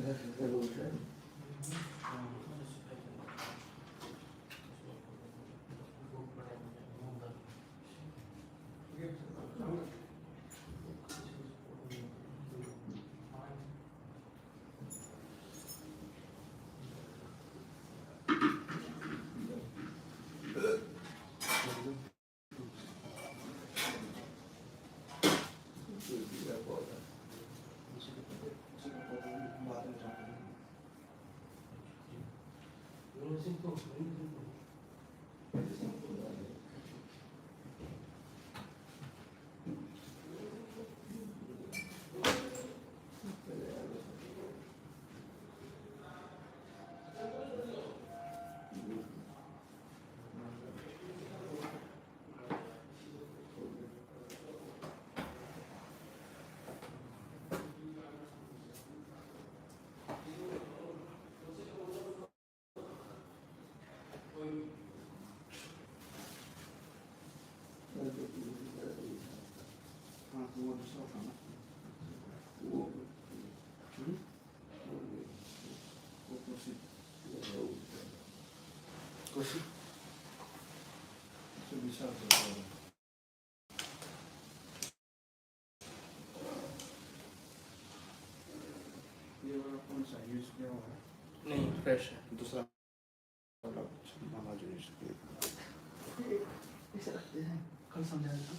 ये वाला कौन सा यूज किया हुआ है? नहीं, फ्रेश है। दूसरा वाला मामा जो यूज किया इसे रखते हैं, कल समझाएगा।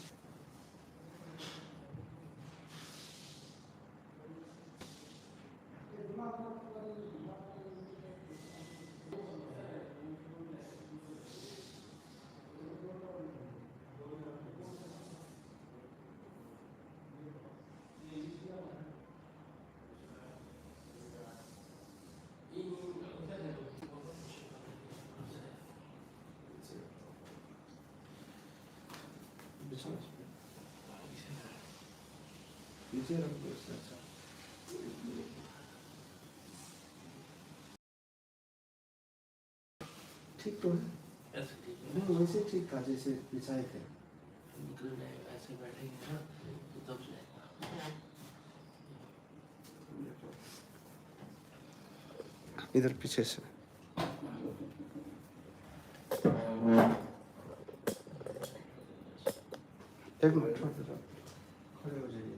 पीछे रख दो इससे अच्छा। ठीक तो है, ऐसे ठीक है। नहीं वैसे ठीक था जैसे बिछाए थे। निकल जाएगा, ऐसे बैठेंगे ना तो दब जाएगा। इधर पीछे से एक मिनट खड़े हो जाइए।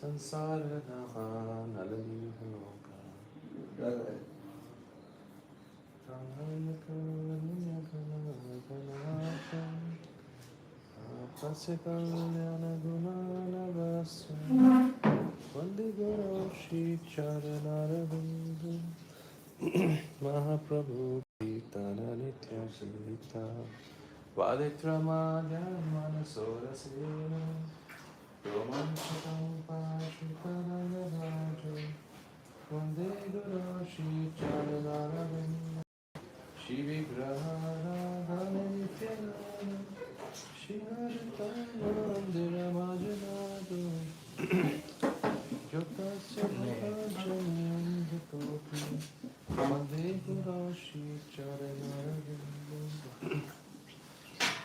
Sansara Nalanivaloka Pranayakalanyakanaka Apasikalyana Gunanavasya Vandiguru Shri Charanaravindu Mahaprabhu Kirtana Nitya Gita Vaditramadya Manasorasena Romanchakam Pashikarangaraja Vande Guru Shri Charanaravinda Shri Vigrahara Nityananda Shri Haritaya Mandira Majanadu Yogasya Bhajanam Vitopi Vande Guru Shri Charanaravinda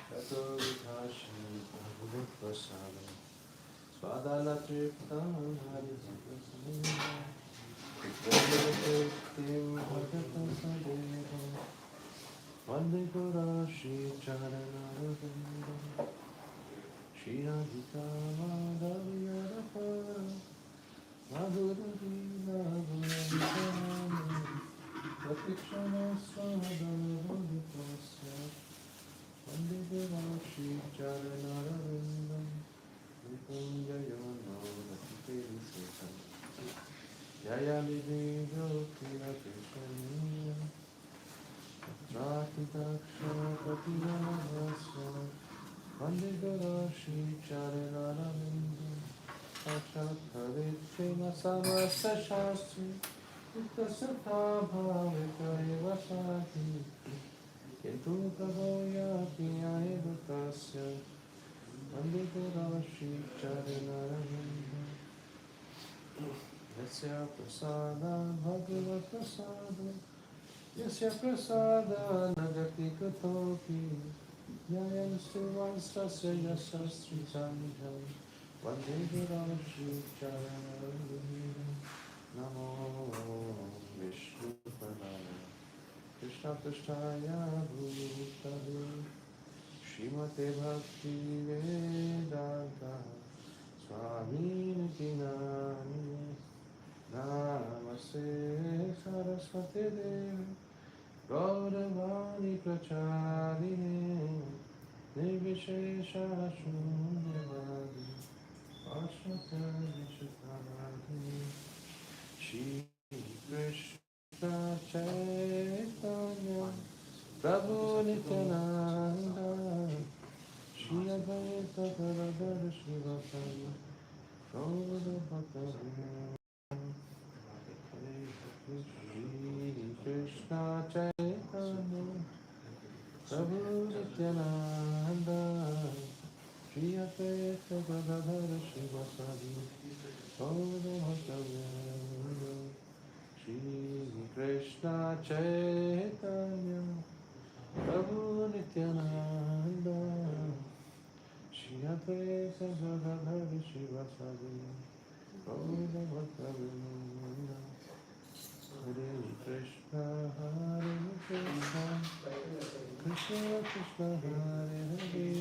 Tato Vitashi Bhagavad Prasada Swadala Triptam Harisakasana Vikram Bhagata Sadeva Vande Guru Shri Charanaravinda Shri Radhika Madhaviyarapara Madhurila Guravitana Pratikshana Swadharudipasya Vande Guru Shri Charanaravinda Vipunjayano Rakiteri Setan Jaya Lidejo Kira Krishaniya Rati Daksha Katirana Vasya Vande Guru Shri Charanaravinda Sachat Haritena Samasta Shastri Uttasatha Bhavika Eva Sati Kintu Prabhoya Piya Edutasya Vande Guru Shri Charanaravinda Yasya Prasada Bhagavad Prasada Yasya Prasada Nagati Katopi Yayan Srivanstasya Yasastri Sanjam Vande Guru Shri Charanaravinda Namo Vishnu Padaya Krishna Prasthaya Bhutale Srimate Bhakti Vedanta Swami Nitinani Namaste Saraswati Devi Gauravani Pracharine Nirvishesha Shunyavadi Ashwata Vishakavadi Shri Krishna Chaitanya Prabhu Nityananda Shri Advaita Gadadhara Srivasadi Gaura Bhattacharya Shri Krishna Chaitanya Prabhu Nityananda Shri Advaita Gadadhara Srivasadi Gaura Bhattacharya Shri Krishna Chaitanya Prabhu Nityananda Shri Advaita Gadadhara Srivasadi Gaura Bhattacharya Hare Krishna Hare Krishna Krishna Krishna Hare Hare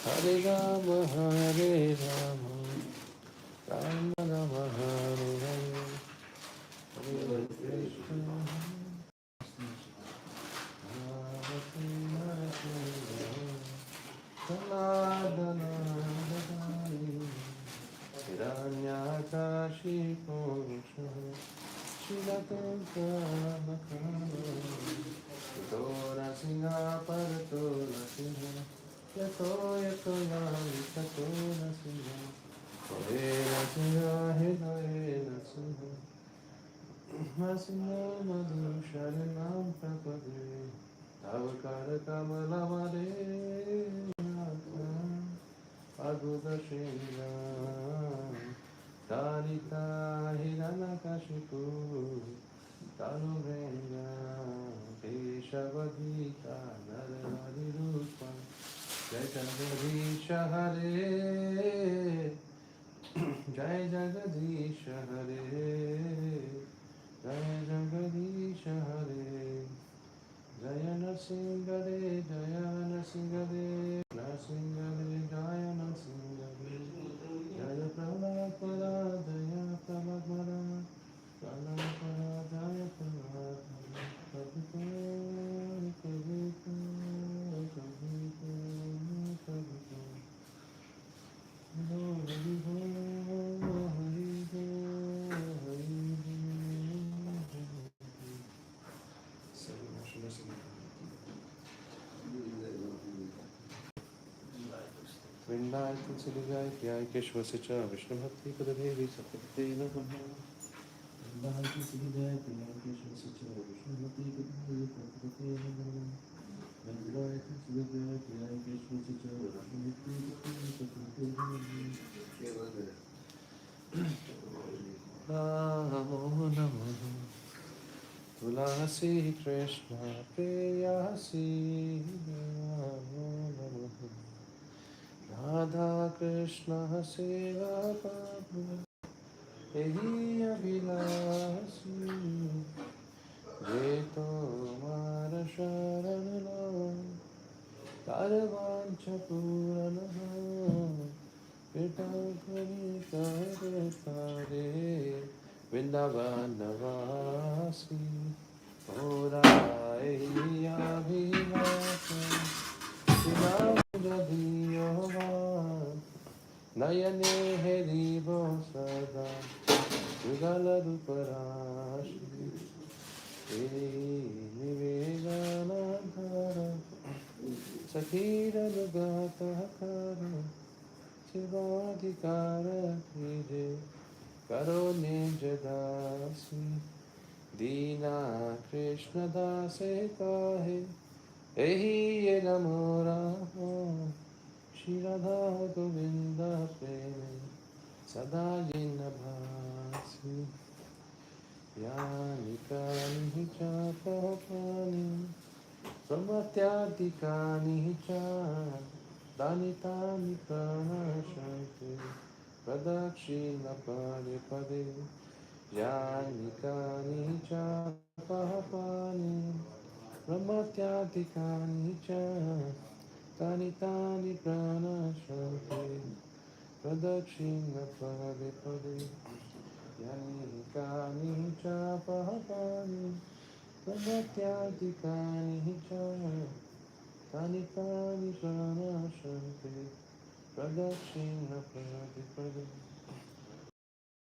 Hare Rama Hare Rama Rama Rama Hare Hare Hare Krishna Hare Krishna Saladana Dadari Hiranyakashi Purusha Shilatunka Makara Tora Singha Paratora Singha Yato Yato Yami Tatora Singha Hera Singha Hidayena Singha Masina Madhu Sharanam Prapade Avakara Kamala Mare Adhuta Shinga Tarita Hiranakashipu Tanuvenga Keshavadita Narari Rupa Jai Jagadisha Hare Jai Jagadisha Hare Jai Jagadisha Hare Jaya Nasingade Jaya Nasingade Nasingade Jaya Nasingade Jaya Prahlada वृंदाय तुलसी गाय प्याय केशव से च विष्णु भक्ति पद देवी सत्यपते नमः वृंदाय तुलसी गाय प्याय केशव से च विष्णु भक्ति पद देवी सत्यपते नमः वृंदाय तुलसी गाय प्याय केशव से च विष्णु भक्ति पद देवी सत्यपते नमः नमः तुलसी कृष्ण प्रेयसी नमो नमः राधा कृष्ण सेवा प्रभु यही अभिलाषी जे तुम्हार शरण लो तार वांछ पूर्ण हो कृपा करी तारे वृंदावन वासी होरा यही अभिलाषी नयने हरिभो सदा युगल रूपराशि निवेदनधर सखीरनुगतः कर शिवाधिकार कीजे करो निज दासी दीना कृष्ण दासे काहे एहि ये नमो रामो श्री राधा गोविंद प्रेम सदा जिन भासी यानि कानि च पापानि प्रमत्यादिकानि च तानि तानि प्रणश्यन्ते प्रदक्षिण पदे पदे यानि कानि च पापानि प्रमत्यादिकानि च तानि तानि प्रणश्यन्ते प्रदक्षिण पदे पदे यानि कानि च पापानि प्रमत्यादिकानि च तानि तानि प्रणश्यन्ते प्रदक्षिण पदे पदे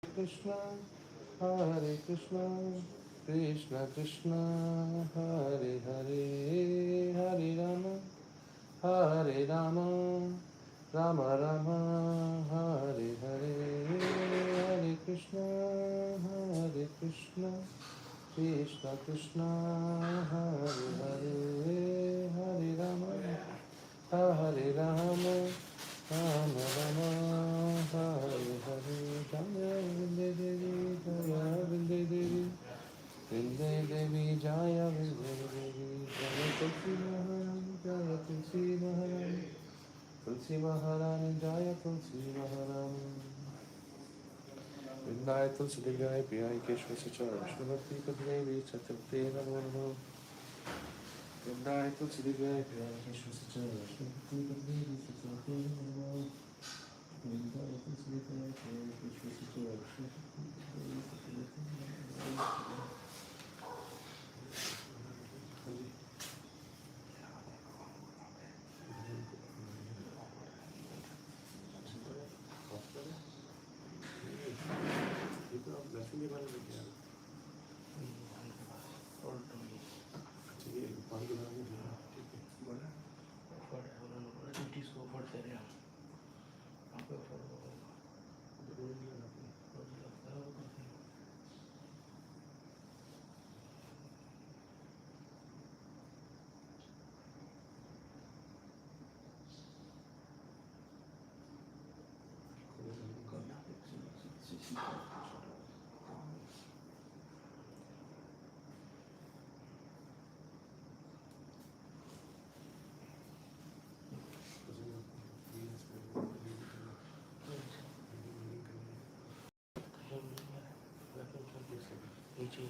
कृष्ण हरे कृष्ण कृष्ण कृष्ण हरे हरे हरे राम राम राम हरे हरे हरे कृष्ण कृष्ण कृष्ण हरे हरे हरे राम राम राम हरे हरे जय वृंदे देवी जय वृंदे देवी वृंदे देवी जय वृंदे देवी जय तुलसी महारानी जय तुलसी महारानी तुलसी महारानी जय तुलसी महारानी वृंदाय तुलसी गाय प्रियाय केशव से च विष्णु भक्ति पद देवी सत्यपते नमो नमः वृंदाय तुलसी गाय प्रियाय केशव से च विष्णु भक्ति पद देवी सत्यपते नमो नमः वृंदाय तुलसी गाय प्रियाय केशव से च विष्णु भक्ति पद देवी सत्यपते नमो नमः लक्ष्मी वाले में क्या अच्छा ये पाँच गुना में ठीक है बोला को पढ़ते रहे आपको नीचे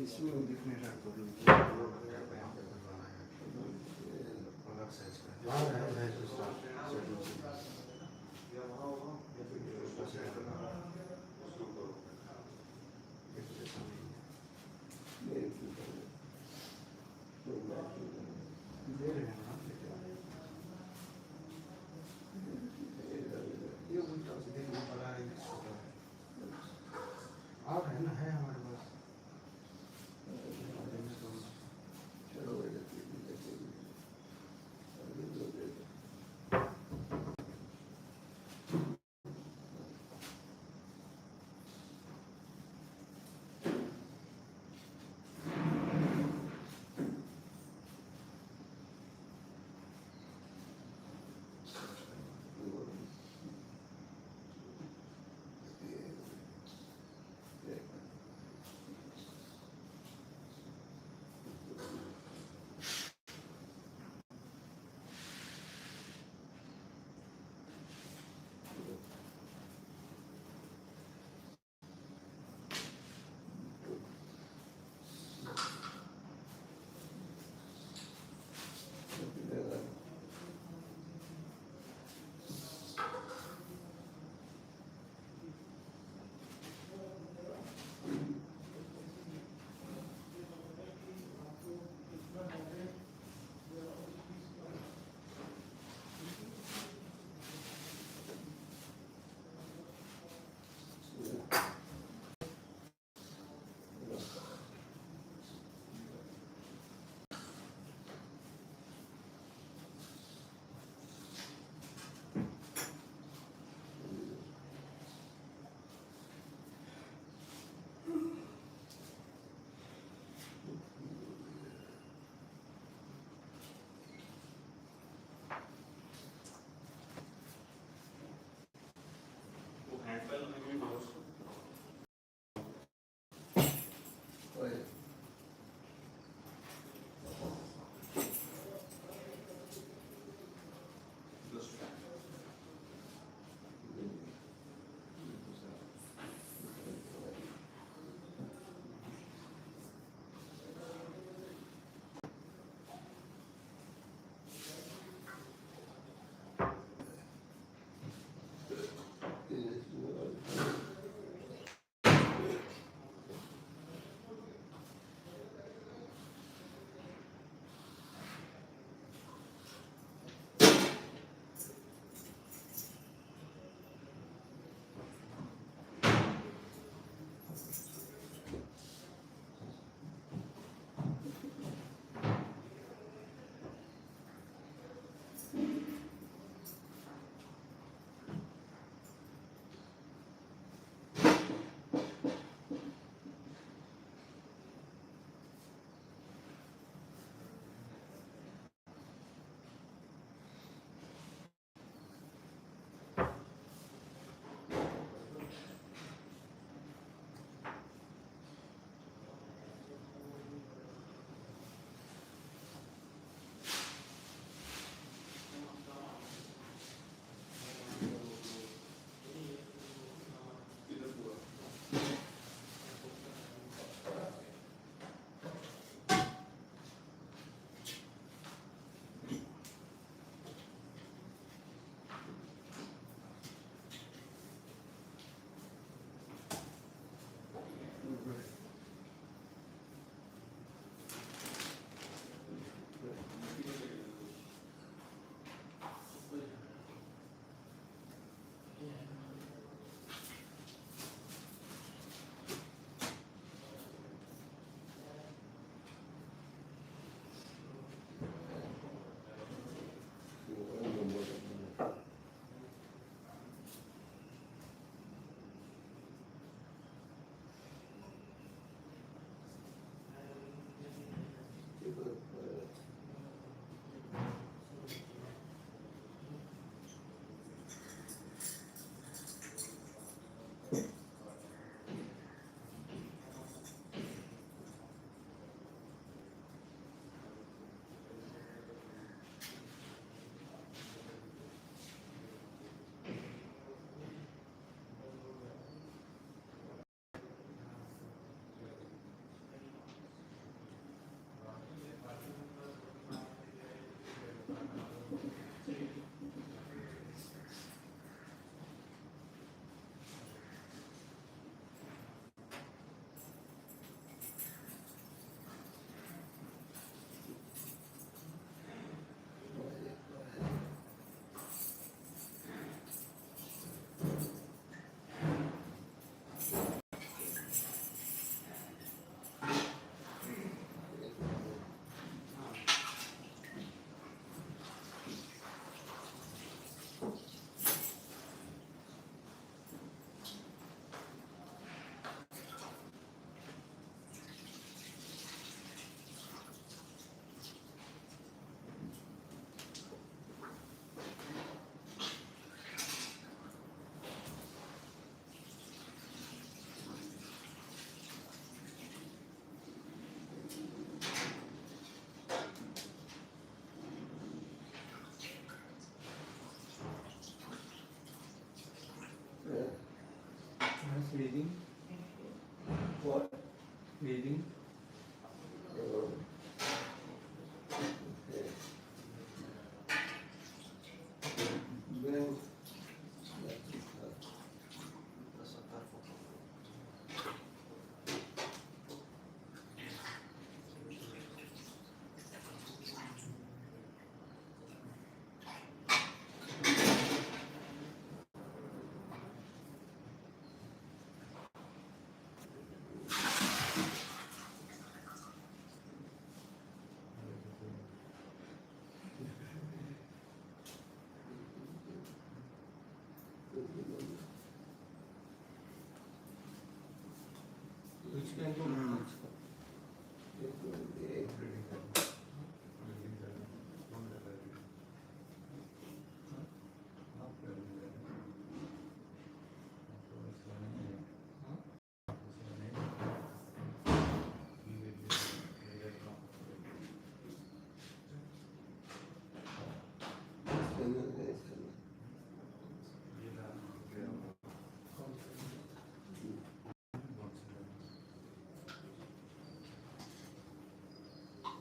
इसमें दिखने का आप है ना, है हमारे पास। Reading. What? Reading. Then Which kind of books?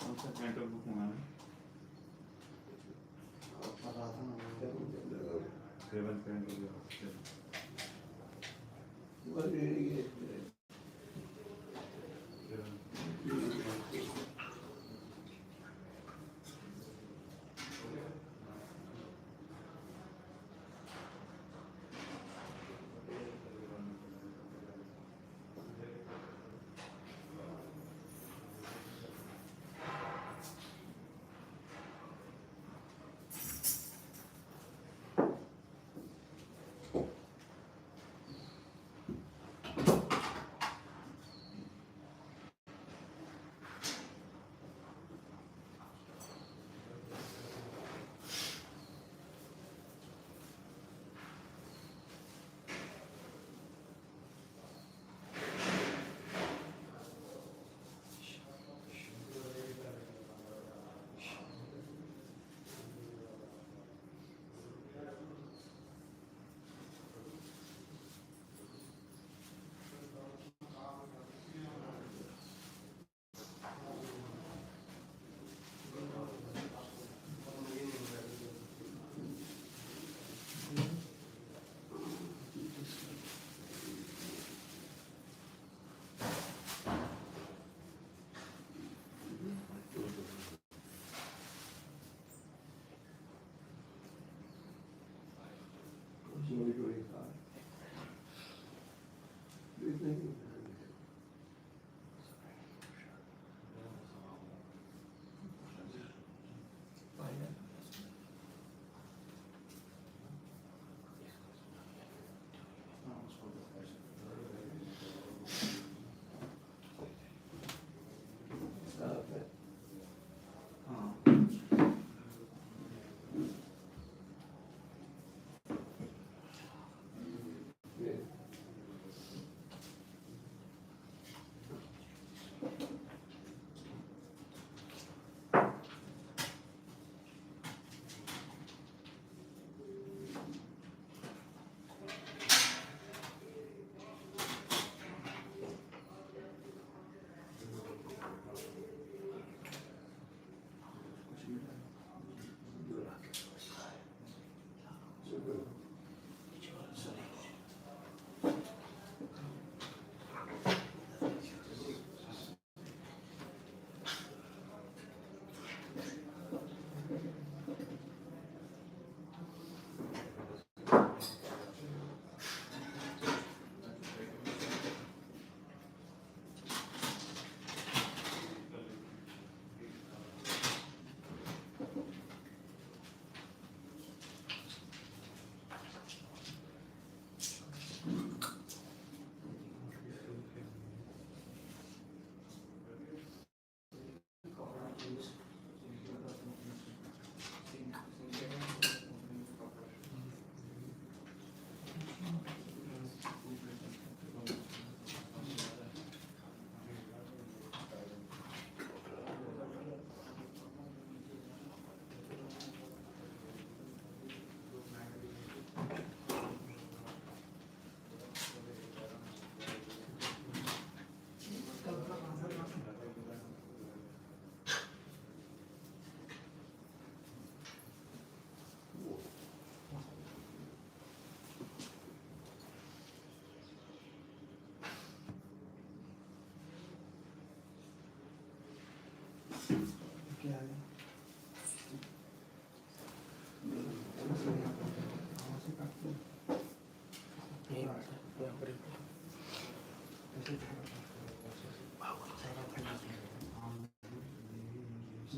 कौन सा काइंड ऑफ बुक मंगाना seven kind of what reading is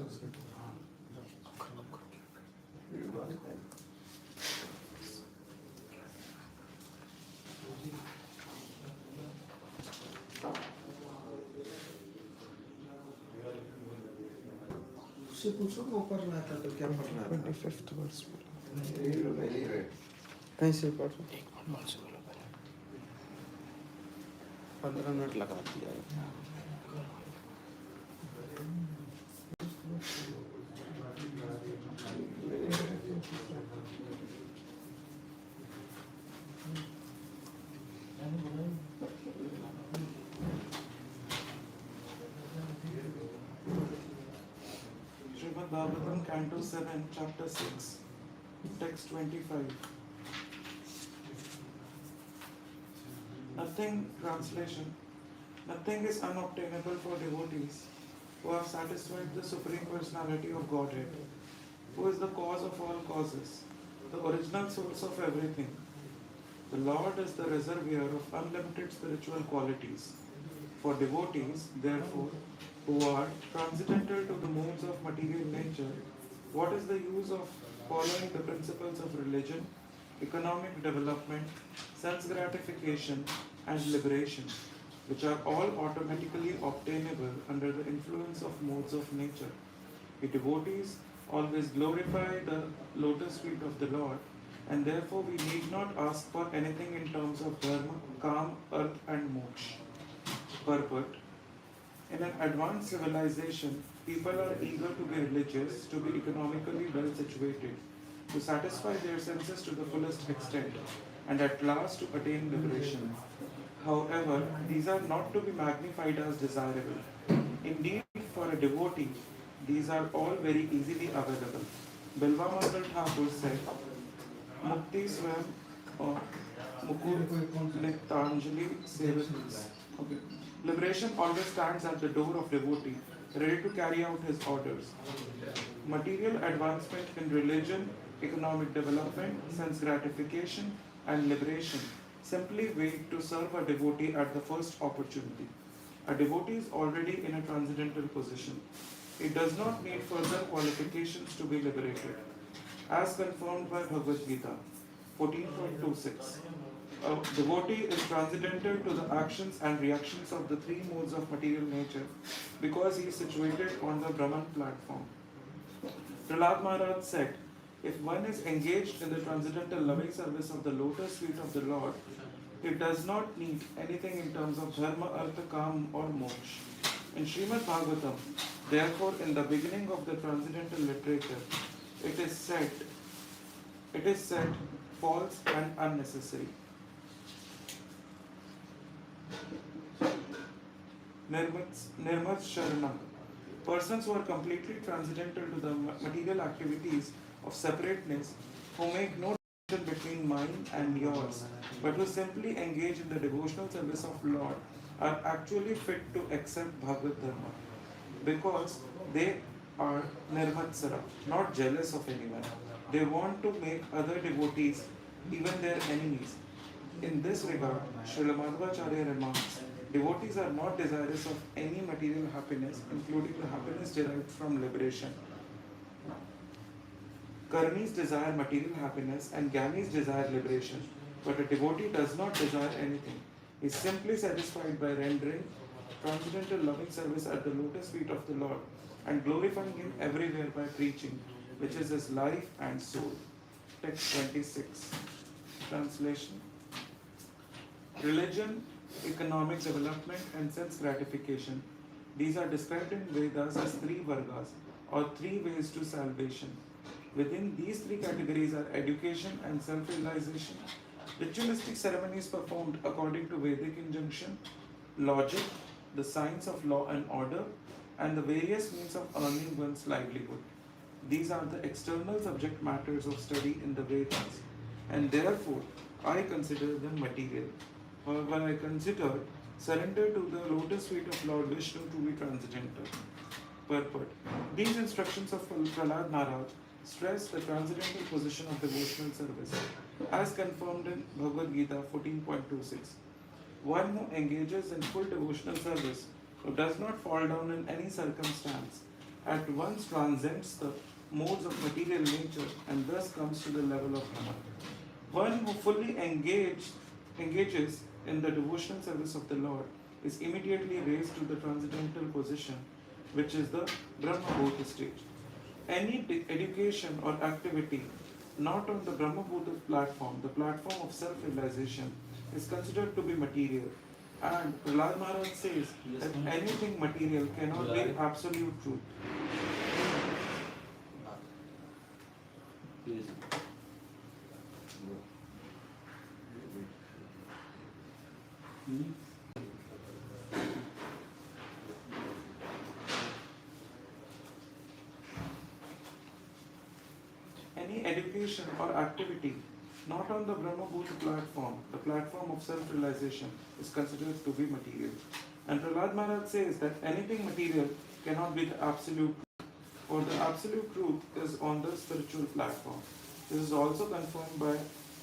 उससे पूछो वो पढ़ना था तो क्या पढ़ना था? 25th वर्ष कहीं से पढ़ो? 15 मिनट लगा दिया है। Bhagavatam, Canto 7, Chapter 6, Text 25. Translation. Nothing is unobtainable for devotees who have satisfied the Supreme Personality of Godhead, who is the cause of all causes, the original source of everything. The Lord is the reservoir of unlimited spiritual qualities. For devotees, therefore, who are transcendental to the modes of material nature, what is the use of following the principles of religion, economic development, sense gratification, and liberation, which are all automatically obtainable under the influence of modes of nature? The devotees always glorify the lotus feet of the Lord, and therefore we need not ask for anything in terms of dharma, kam, earth, and moksha. Purport. In an advanced civilization, people are eager to be religious, to be economically well situated, to satisfy their senses to the fullest extent, and at last to attain liberation. However, these are not to be magnified as desirable. Indeed, for a devotee, these are all very easily available. Bilva Mandal Thakur said, Mukti Swam or Mukur Niktanjali Sevas. Okay. Liberation always stands at the door of devotee, ready to carry out his orders. Material advancement in religion, economic development, sense gratification, and liberation simply wait to serve a devotee at the first opportunity. A devotee is already in a transcendental position. It does not need further qualifications to be liberated. As confirmed by Bhagavad-Gita 14.26, a devotee is transcendental to the actions and reactions of the three modes of material nature because he is situated on the Brahman platform. Prahlad Maharaj said, if one is engaged in the transcendental loving service of the lotus feet of the Lord, he does not need anything in terms of dharma, artha, kam, or moksha. In Srimad Bhagavatam, therefore, in the beginning of the transcendental literature, it is said false and unnecessary. Nirmat Sharanam. Persons who are completely transcendental to the material activities of separateness, who make no distinction between mine and yours, but who simply engage in the devotional service of Lord, are actually fit to accept Bhagavad Dharma, because they are Nirmatsara, not jealous of anyone. They want to make other devotees, even their enemies. In this regard, Srila Madhvacharya remarks, devotees are not desirous of any material happiness, including the happiness derived from liberation. Karmis desire material happiness and Gyanis desire liberation, but a devotee does not desire anything. He is simply satisfied by rendering transcendental loving service at the lotus feet of the Lord and glorifying Him everywhere by preaching, which is his life and soul. Text 26. Translation. Religion, economic development, and sense gratification. These are described in Vedas as three vargas, or three ways to salvation. Within these three categories are education and self-realization, ritualistic ceremonies performed according to Vedic injunction, logic, the science of law and order, and the various means of earning one's livelihood. These are the external subject matters of study in the Vedas, and therefore I consider them material. However, I consider surrender to the lotus feet of Lord Vishnu to be transcendental. Purport. These instructions of Prahlad Maharaj stress the transcendental position of devotional service, as confirmed in Bhagavad-Gita 14.26. One who engages in full devotional service, who does not fall down in any circumstance, at once transcends the modes of material nature and thus comes to the level of Brahman. One who fully engages in the devotional service of the Lord is immediately raised to the transcendental position, which is the Brahmabhuta stage. Any education or activity not on the Brahmabhuta platform, the platform of self-realization, is considered to be material. And Prahlad Maharaj says that anything material cannot be absolute truth. Please. Any education or activity not on the Brahmabhuta platform, the platform of self-realization, is considered to be material. And Prahlad Maharaj says that anything material cannot be the absolute truth, for the absolute truth is on the spiritual platform. This is also confirmed by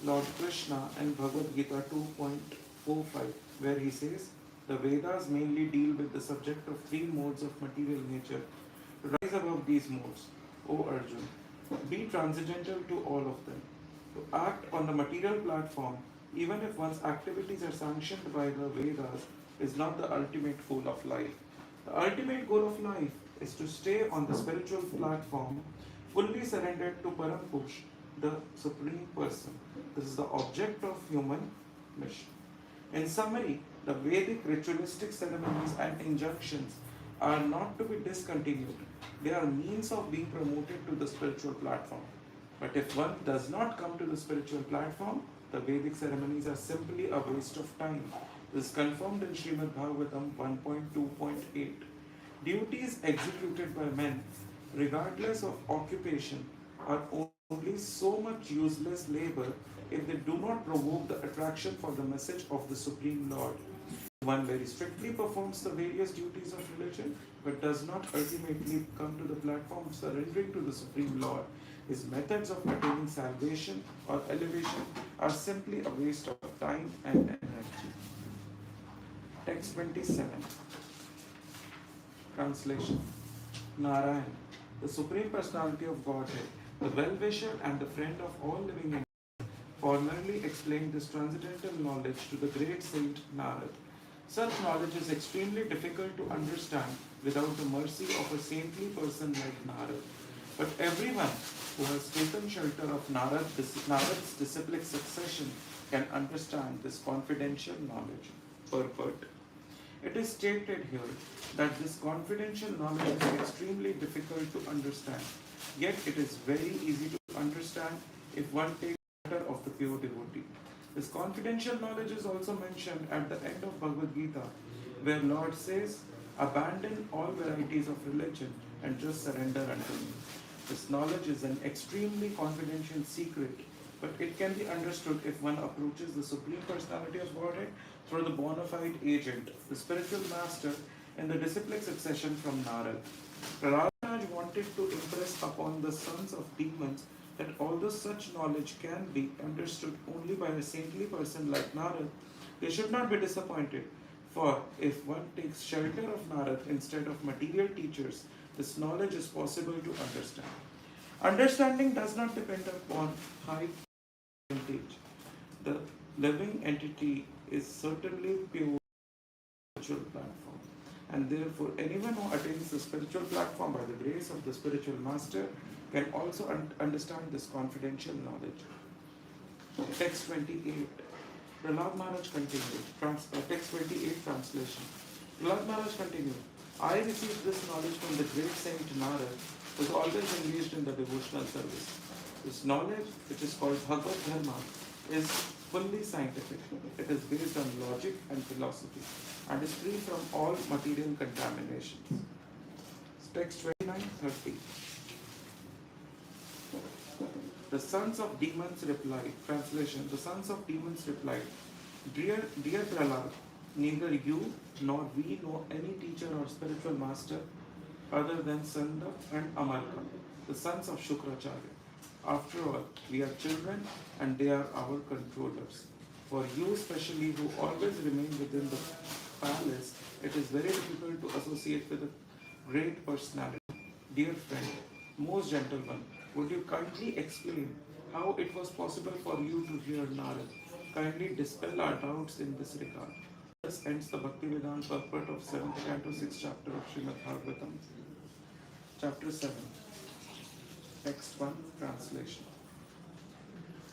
Lord Krishna in Bhagavad-Gita 2.45, where he says, the Vedas mainly deal with the subject of three modes of material nature. Rise above these modes, O Arjun. Be transcendental to all of them. To act on the material platform, even if one's activities are sanctioned by the Vedas, is not the ultimate goal of life. The ultimate goal of life is to stay on the spiritual platform, fully surrendered to Parampurush, the Supreme Person. This is the object of human mission. In summary, the Vedic ritualistic ceremonies and injunctions are not to be discontinued. They are means of being promoted to the spiritual platform. But if one does not come to the spiritual platform, the Vedic ceremonies are simply a waste of time. This is confirmed in Srimad Bhagavatam 1.2.8. Duties executed by men, regardless of occupation, are only so much useless labor if they do not provoke the attraction for the message of the Supreme Lord. One very strictly performs the various duties of religion but does not ultimately come to the platform of surrendering to the Supreme Lord. His methods of attaining salvation or elevation are simply a waste of time and energy. Text 27. Translation. Narayan, the Supreme Personality of Godhead, the well-wisher and the friend of all living entities, formerly explained this transcendental knowledge to the great saint Narad. Such knowledge is extremely difficult to understand without the mercy of a saintly person like Narad. But everyone who has taken shelter of Narad's disciplic succession can understand this confidential knowledge. Purport. It is stated here that this confidential knowledge is extremely difficult to understand, yet it is very easy to understand if one takes shelter of the pure devotee. This confidential knowledge is also mentioned at the end of Bhagavad-Gita, where Lord says, abandon all varieties of religion and just surrender unto me. This knowledge is an extremely confidential secret, but it can be understood if one approaches the Supreme Personality of Godhead through the bona fide agent, the spiritual master, in the disciplic succession from Narad. Prahlad Maharaj wanted to impress upon the sons of demons that although such knowledge can be understood only by a saintly person like Narad, they should not be disappointed. For if one takes shelter of Narad instead of material teachers, this knowledge is possible to understand. Understanding does not depend upon height or age. The living entity is certainly pure spiritual platform. And therefore, anyone who attains the spiritual platform by the grace of the spiritual master can also understand this confidential knowledge. Text 28. Prahlad Maharaj continued. Text 28 translation. Prahlad Maharaj continued. I received this knowledge from the great saint Narad, who is always engaged in the devotional service. This knowledge, which is called Bhagavad Dharma, is fully scientific. It is based on logic and philosophy and is free from all material contaminations. Text 29:30. The sons of demons replied, translation, the sons of demons replied, Dear Prahlad, neither you nor we know any teacher or spiritual master other than Sanda and Amarka, the sons of Shukracharya. After all, we are children and they are our controllers. For you especially who always remain within the palace, it is very difficult to associate with a great personality. Dear friend, most gentle one, would you kindly explain how it was possible for you to hear Narad? Kindly dispel our doubts in this regard. Thus ends the Bhaktivedanta purport of 7th canto 6th chapter of Srimad Bhagavatam, chapter 7, text 1, translation.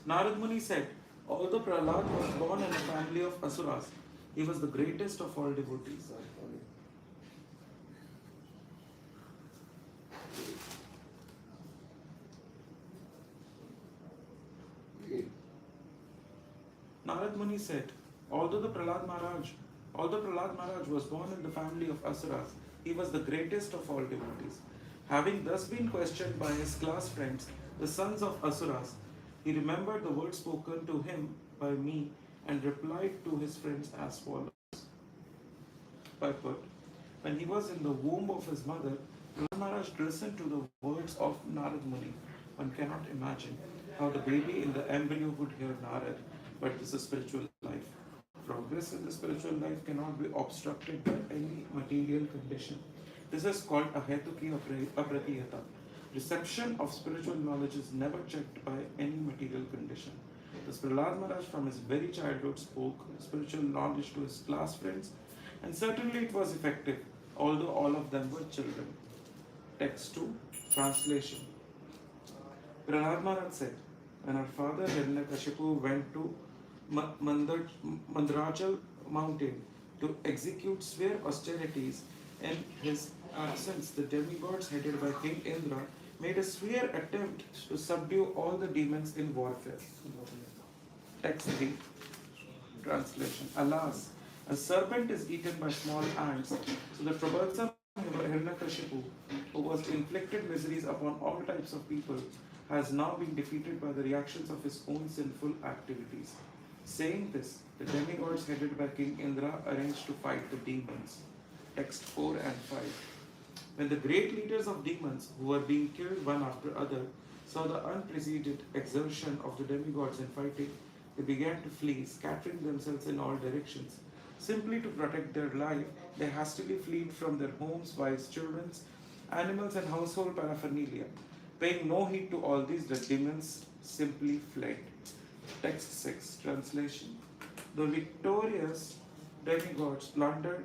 Narad Muni said, although Prahlad was born in a family of Asuras, he was the greatest of all devotees. Narad Muni said, although Prahlad Maharaj was born in the family of Asuras, he was the greatest of all devotees. Having thus been questioned by his class friends, the sons of Asuras, he remembered the words spoken to him by me and replied to his friends as follows. Purport. When he was in the womb of his mother, Prahlad Maharaj listened to the words of Narad Muni. One cannot imagine how the baby in the embryo would hear Narad, but this is spiritual life. Progress in the spiritual life cannot be obstructed by any material condition. This is called ahetuki apratiyata. Reception of spiritual knowledge is never checked by any material condition. Thus Prahlad Maharaj from his very childhood spoke spiritual knowledge to his class friends, and certainly it was effective, although all of them were children. Text 2, translation. Prahlad Maharaj said, when our father Hiranyakashipu went to Mandrachal mountain to execute severe austerities, in his absence the demigods headed by King Indra made a severe attempt to subdue all the demons in warfare. Text 3, translation. Alas, a serpent is eaten by small ants, so the troublesome Hiranyakashipu, who was inflicted miseries upon all types of people, has now been defeated by the reactions of his own sinful activities. Saying this, the demigods headed by King Indra arranged to fight the demons. Text 4 and 5. When the great leaders of demons, who were being killed one after other, saw the unprecedented exertion of the demigods in fighting, they began to flee, scattering themselves in all directions. Simply to protect their life, they hastily fled from their homes, wives, children, animals, and household paraphernalia. Paying no heed to all these, the demons simply fled. Text 6, translation. The victorious demigods plundered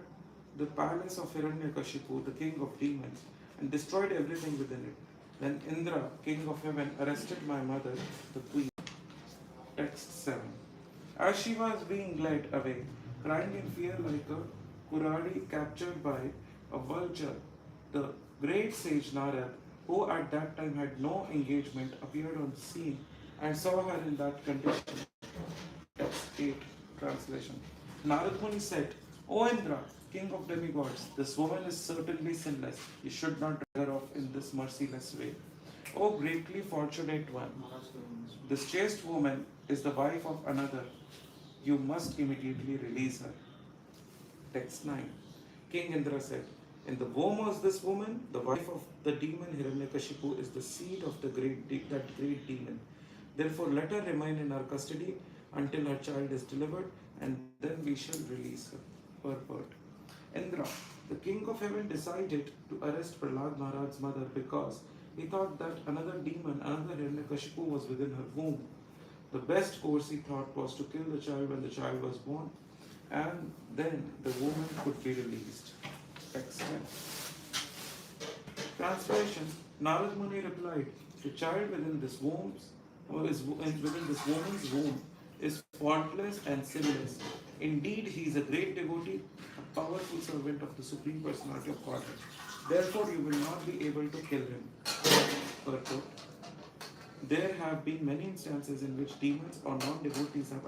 the palace of Hiranyakashipu, the king of demons, and destroyed everything within it. Then Indra, king of heaven, arrested my mother, the queen. Text 7. As she was being led away, crying in fear like a kuradi captured by a vulture, the great sage Narad, who at that time had no engagement, appeared on the scene and saw her in that condition. Text 8, translation. Narad Muni said, O Indra, king of demigods, this woman is certainly sinless. You should not drag her off in this merciless way. O greatly fortunate one, this chaste woman is the wife of another. You must immediately release her. Text 9. King Indra said, in the womb of this woman, the wife of the demon Hiranyakashipu is the seed of that great demon. Therefore, let her remain in our custody until her child is delivered, and then we shall release her. Purport. Indra, the king of heaven, decided to arrest Prahlad Maharaj's mother because he thought that another demon, another Hiranyakashipu, was within her womb. The best course, he thought, was to kill the child when the child was born, and then the woman could be released. Text 10. Translation. Narad Muni replied, the child within this woman's womb is faultless and sinless. Indeed, he is a great devotee, a powerful servant of the Supreme Personality of Godhead. Therefore, you will not be able to kill him. Purport. There have been many instances in which demons or non-devotees have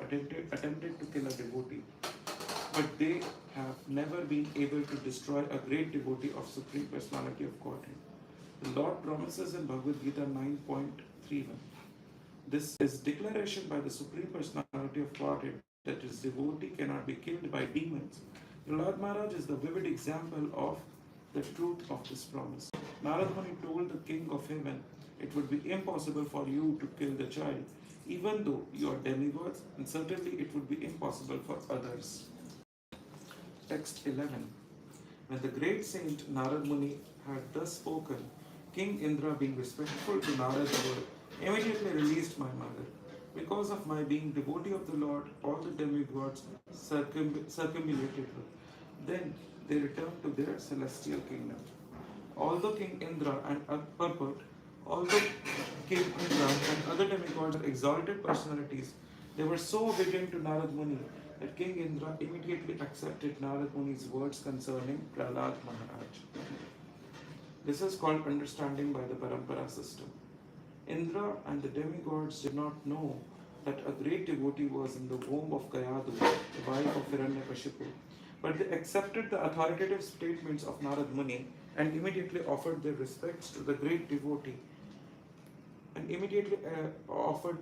attempted to kill a devotee, but they have never been able to destroy a great devotee of Supreme Personality of Godhead. The Lord promises in Bhagavad-Gita 9.31. This is declaration by the Supreme Personality of Godhead that his devotee cannot be killed by demons. Prahlad Maharaj is the vivid example of the truth of this promise. Narad Muni told the king of heaven, it would be impossible for you to kill the child, even though you are demigods, and certainly it would be impossible for others. Text 11. When the great saint Narad Muni had thus spoken, King Indra, being respectful to Narada's word, immediately released my mother. Because of my being devotee of the Lord, all the demigods circumambulated her. Then they returned to their celestial kingdom. Although King Indra and although King Indra and other demigods are exalted personalities, they were so obedient to Narad Muni that King Indra immediately accepted Narad Muni's words concerning Prahlad Maharaj. This is called understanding by the Parampara system. Indra and the demigods did not know that a great devotee was in the womb of Kayadu, the wife of Hiranyakashipu, but they accepted the authoritative statements of Narad Muni and immediately offered their respects to the great devotee and immediately offered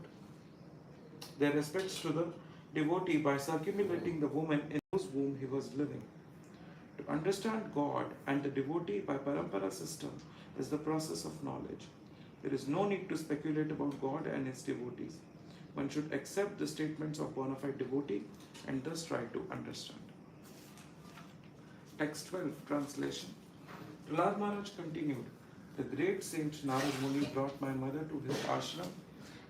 their respects to the devotee by circumambulating the woman in whose womb he was living. To understand God and the devotee by Parampara system is the process of knowledge. There is no need to speculate about God and his devotees. One should accept the statements of bona fide devotee and thus try to understand. Text 12, translation. Prahlad Maharaj continued, the great saint Narad Muni brought my mother to his ashram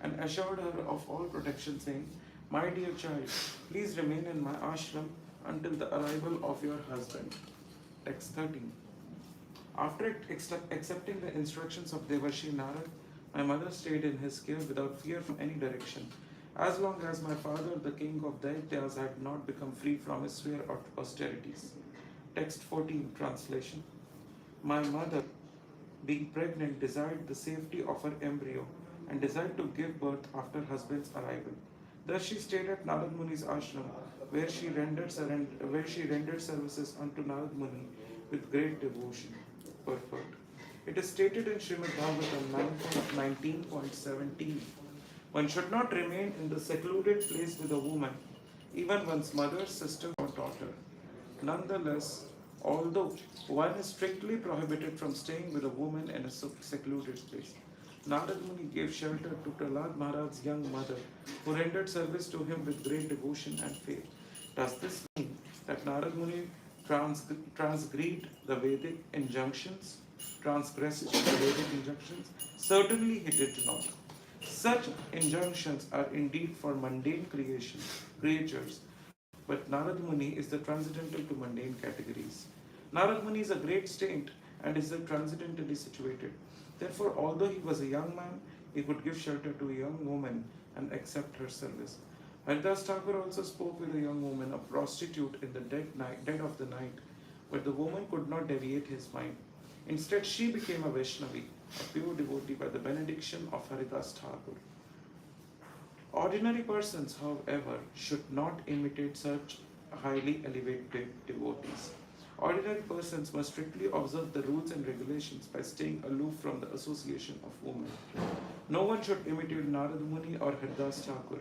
and assured her of all protection, saying, my dear child, please remain in my ashram until the arrival of your husband. Text 13. After accepting the instructions of Devarshi Narad, my mother stayed in his care without fear from any direction, as long as my father, the king of Daityas, had not become free from his severe austerities. Text 14, translation. My mother, being pregnant, desired the safety of her embryo and desired to give birth after husband's arrival. Thus she stayed at Narad Muni's ashram, where she rendered services unto Narad Muni with great devotion. Purport. It is stated in Srimad Bhagavatam 19.17. One should not remain in the secluded place with a woman, even one's mother, sister, or daughter. Nonetheless, although one is strictly prohibited from staying with a woman in a secluded place, Narad Muni gave shelter to Prahlad Maharaj's young mother, who rendered service to him with great devotion and faith. Does this mean that Narad Muni transgressed the Vedic injunctions? Certainly he did not. Such injunctions are indeed for mundane creatures, but Narad Muni is the transcendental to mundane categories. Narad Muni is a great saint and is transcendentally situated. Therefore, although he was a young man, he could give shelter to a young woman and accept her service. Haridas Thakur also spoke with a young woman, a prostitute, in the dead of the night, but the woman could not deviate his mind. Instead, she became a Vaishnavi, a pure devotee by the benediction of Haridas Thakur. Ordinary persons, however, should not imitate such highly elevated devotees. Ordinary persons must strictly observe the rules and regulations by staying aloof from the association of women. No one should imitate Narad Muni or Haridas Thakur.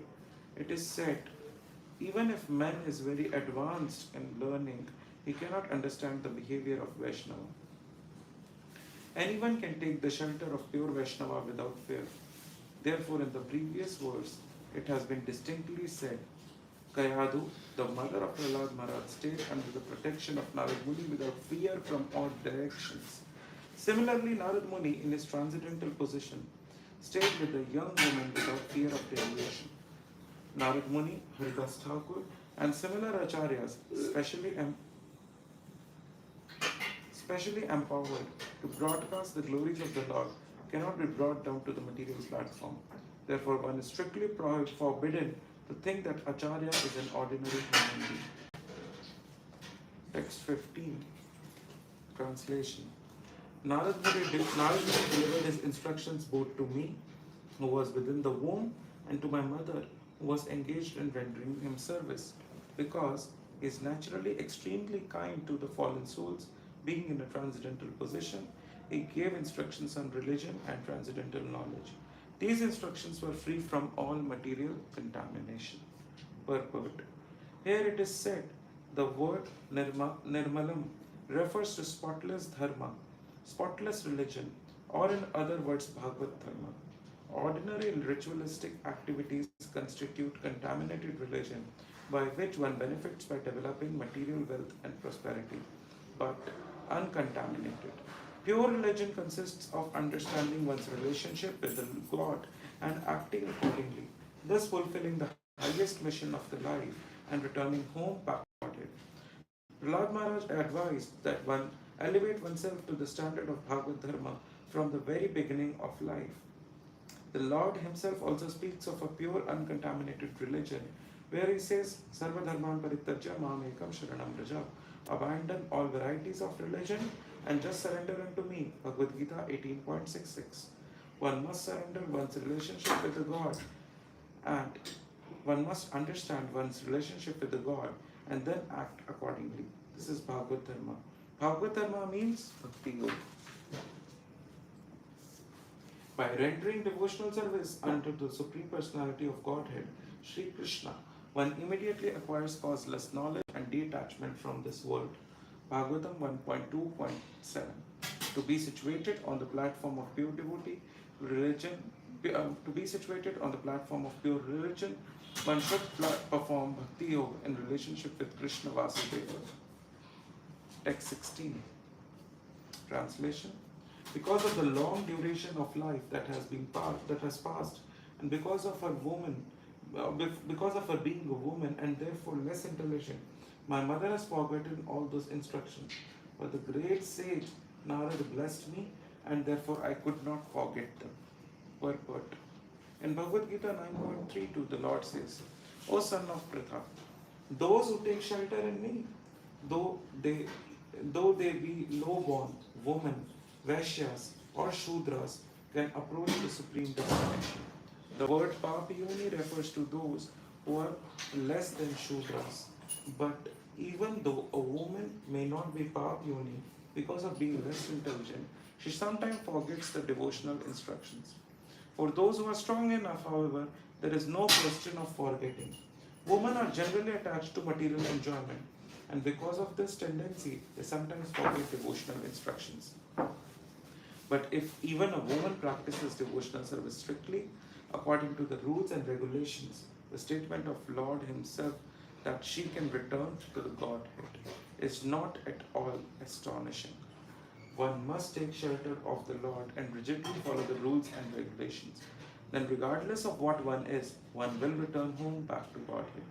It is said, even if man is very advanced in learning, he cannot understand the behavior of Vaishnava. Anyone can take the shelter of pure Vaishnava without fear. Therefore, in the previous verse, it has been distinctly said, Kayadu, the mother of Prahlad Maharaj, stayed under the protection of Narad Muni without fear from all directions. Similarly, Narad Muni, in his transcendental position, stayed with the young woman without fear of deviation. Narad Muni, Haridas Thakur, and similar acharyas, specially empowered to broadcast the glories of the Lord, cannot be brought down to the material platform. Therefore, one is strictly forbidden to think that acharya is an ordinary human being. Text 15, translation. Narad Muni delivered his instructions both to me, who was within the womb, and to my mother, who was engaged in rendering him service, because he is naturally extremely kind to the fallen souls. Being in a transcendental position, he gave instructions on religion and transcendental knowledge. These instructions were free from all material contamination. Purport. Here it is said, the word nirmalam refers to spotless dharma, spotless religion, or in other words, Bhagavad Dharma. Ordinary ritualistic activities constitute contaminated religion by which one benefits by developing material wealth and prosperity, but uncontaminated. Pure religion consists of understanding one's relationship with the God and acting accordingly, thus fulfilling the highest mission of the life and returning home back to Godhead. Prahlad Maharaj advised that one elevate oneself to the standard of Bhagavad Dharma from the very beginning of life. The Lord Himself also speaks of a pure, uncontaminated religion, where He says, Sarva Dharman Parityajya Mam Ekam Sharanam Vraja. Abandon all varieties of religion and just surrender unto me. Bhagavad-Gita 18.66. One must surrender one's relationship with the God, and one must understand one's relationship with the God and then act accordingly. This is Bhagavad Dharma. Bhagavad Dharma means Bhakti Yoga. By rendering devotional service unto the Supreme Personality of Godhead, Sri Krishna, one immediately acquires causeless knowledge and detachment from this world. Bhagavatam 1.2.7. To be situated on the platform of pure devotee, to be situated on the platform of pure religion, one should perform Bhakti Yoga in relationship with Krishna Vasudeva. Text 16. Translation. Because of the long duration of life that has passed, and because of because of her being a woman and therefore less intelligent, my mother has forgotten all those instructions. But the great sage Narada blessed me, and therefore I could not forget them. Purport. In Bhagavad Gita 9.32, the Lord says, O son of Pritha, those who take shelter in me, though they be low-born, women, Vaishyas or Shudras, can approach the supreme destination. The word Papiyoni refers to those who are less than Shudras. But even though a woman may not be Papiyoni because of being less intelligent, she sometimes forgets the devotional instructions. For those who are strong enough, however, there is no question of forgetting. Women are generally attached to material enjoyment, and because of this tendency, they sometimes forget devotional instructions. But if even a woman practices devotional service strictly, according to the rules and regulations, the statement of Lord Himself that she can return to the Godhead is not at all astonishing. One must take shelter of the Lord and rigidly follow the rules and regulations. Then, regardless of what one is, one will return home back to Godhead.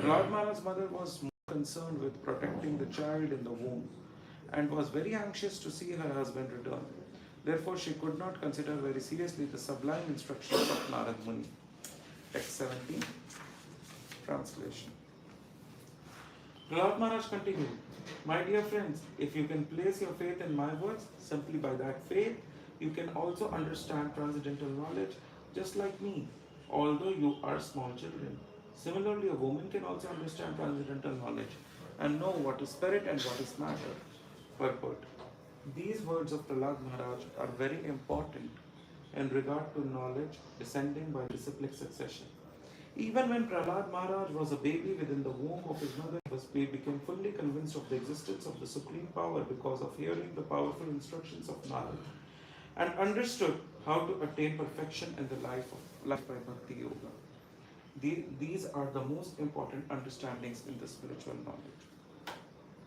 Lord Mara's mother was more concerned with protecting the child in the womb and was very anxious to see her husband return. Therefore, she could not consider very seriously the sublime instructions of Narad Muni. Text 17. Translation. Prahlad Maharaj continued, My dear friends, if you can place your faith in my words, simply by that faith, you can also understand transcendental knowledge just like me, although you are small children. Similarly, a woman can also understand transcendental knowledge and know what is spirit and what is matter. Purport. These words of Prahlad Maharaj are very important in regard to knowledge descending by disciplic succession. Even when Prahlad Maharaj was a baby within the womb of his mother, he became fully convinced of the existence of the Supreme Power because of hearing the powerful instructions of Narada, and understood how to attain perfection in the life by Bhakti Yoga. These are the most important understandings in the spiritual knowledge.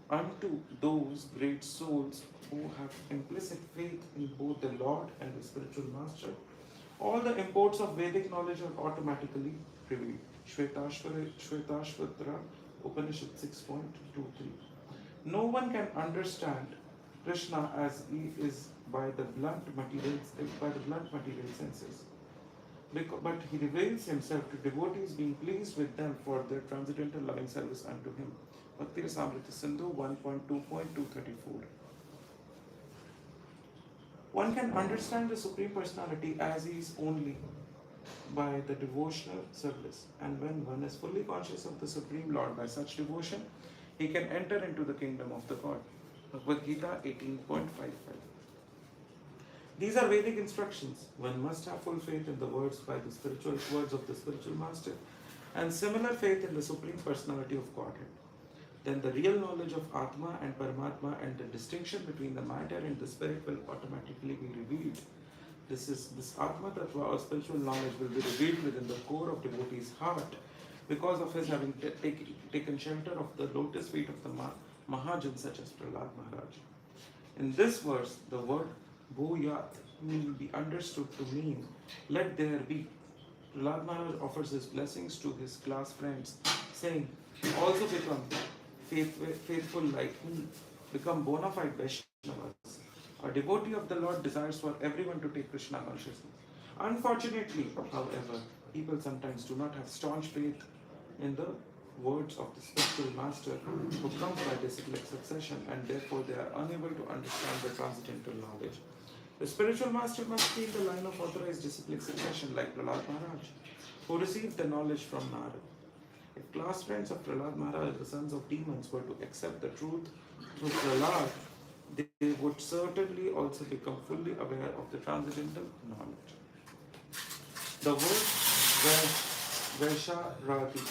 Unto those great souls who have implicit faith in both the Lord and the spiritual master, all the imports of Vedic knowledge are automatically revealed. Shvetashvatra Upanishad 6.23. No one can understand Krishna as he is by the blunt material senses. But he reveals himself to devotees, being pleased with them for their transcendental loving service unto him. Bhakti Rasamrita Sindhu 1.2.234. One can understand the Supreme Personality as he is only by the devotional service, and when one is fully conscious of the Supreme Lord by such devotion, he can enter into the kingdom of the God. Bhagavad-Gita 18.55. These are Vedic instructions. One must have full faith in the words of the spiritual master, and similar faith in the Supreme Personality of Godhead. Then the real knowledge of Atma and Paramatma and the distinction between the matter and the spirit will automatically be revealed. This Atma Tattva or spiritual knowledge will be revealed within the core of devotee's heart because of his having taken shelter of the lotus feet of the Mahajans such as Prahlad Maharaj. In this verse, the word bhuyat will be understood to mean let there be. Prahlad Maharaj offers his blessings to his class friends, saying, also become faithful like me, become bona fide Vaishnavas. A devotee of the Lord desires for everyone to take Krishna consciousness. Unfortunately, however, people sometimes do not have staunch faith in the words of the spiritual master who comes by disciplic succession, and therefore they are unable to understand the transcendental knowledge. The spiritual master must be in the line of authorized disciplic succession like Prahlad Maharaj, who received the knowledge from Narad. If class friends of Prahlad Maharaj, the sons of demons, were to accept the truth through Prahlad, they would certainly also become fully aware of the transcendental knowledge. The word Vaisharati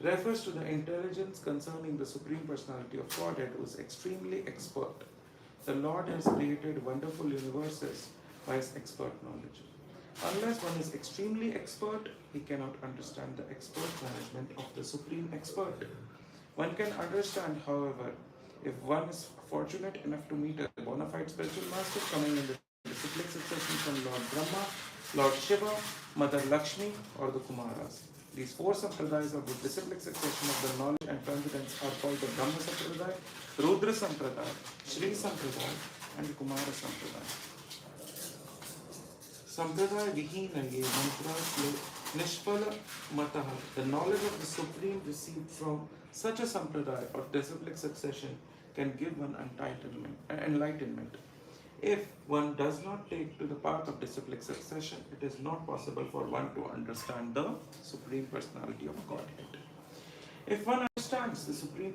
refers to the intelligence concerning the Supreme Personality of Godhead, who is extremely expert. The Lord has created wonderful universes by his expert knowledge. Unless one is extremely expert, he cannot understand the expert management of the Supreme Expert. One can understand, however, if one is fortunate enough to meet a bona fide spiritual master coming in the disciplic succession from Lord Brahma, Lord Shiva, Mother Lakshmi, or the Kumaras. These four sampradayas of the disciplic succession of the knowledge and transcendence are called the Brahma Sampradaya, Rudra Sampradaya, Shri Sampradaya, and Kumara Sampradaya. Sampradaya Vihina ye mantra nishpala mataha. The knowledge of the Supreme received from such a sampradaya or disciplic succession can give one enlightenment. If one does not take to the path of disciplic succession, it is not possible for one to understand the Supreme Personality of Godhead. If one understands the Supreme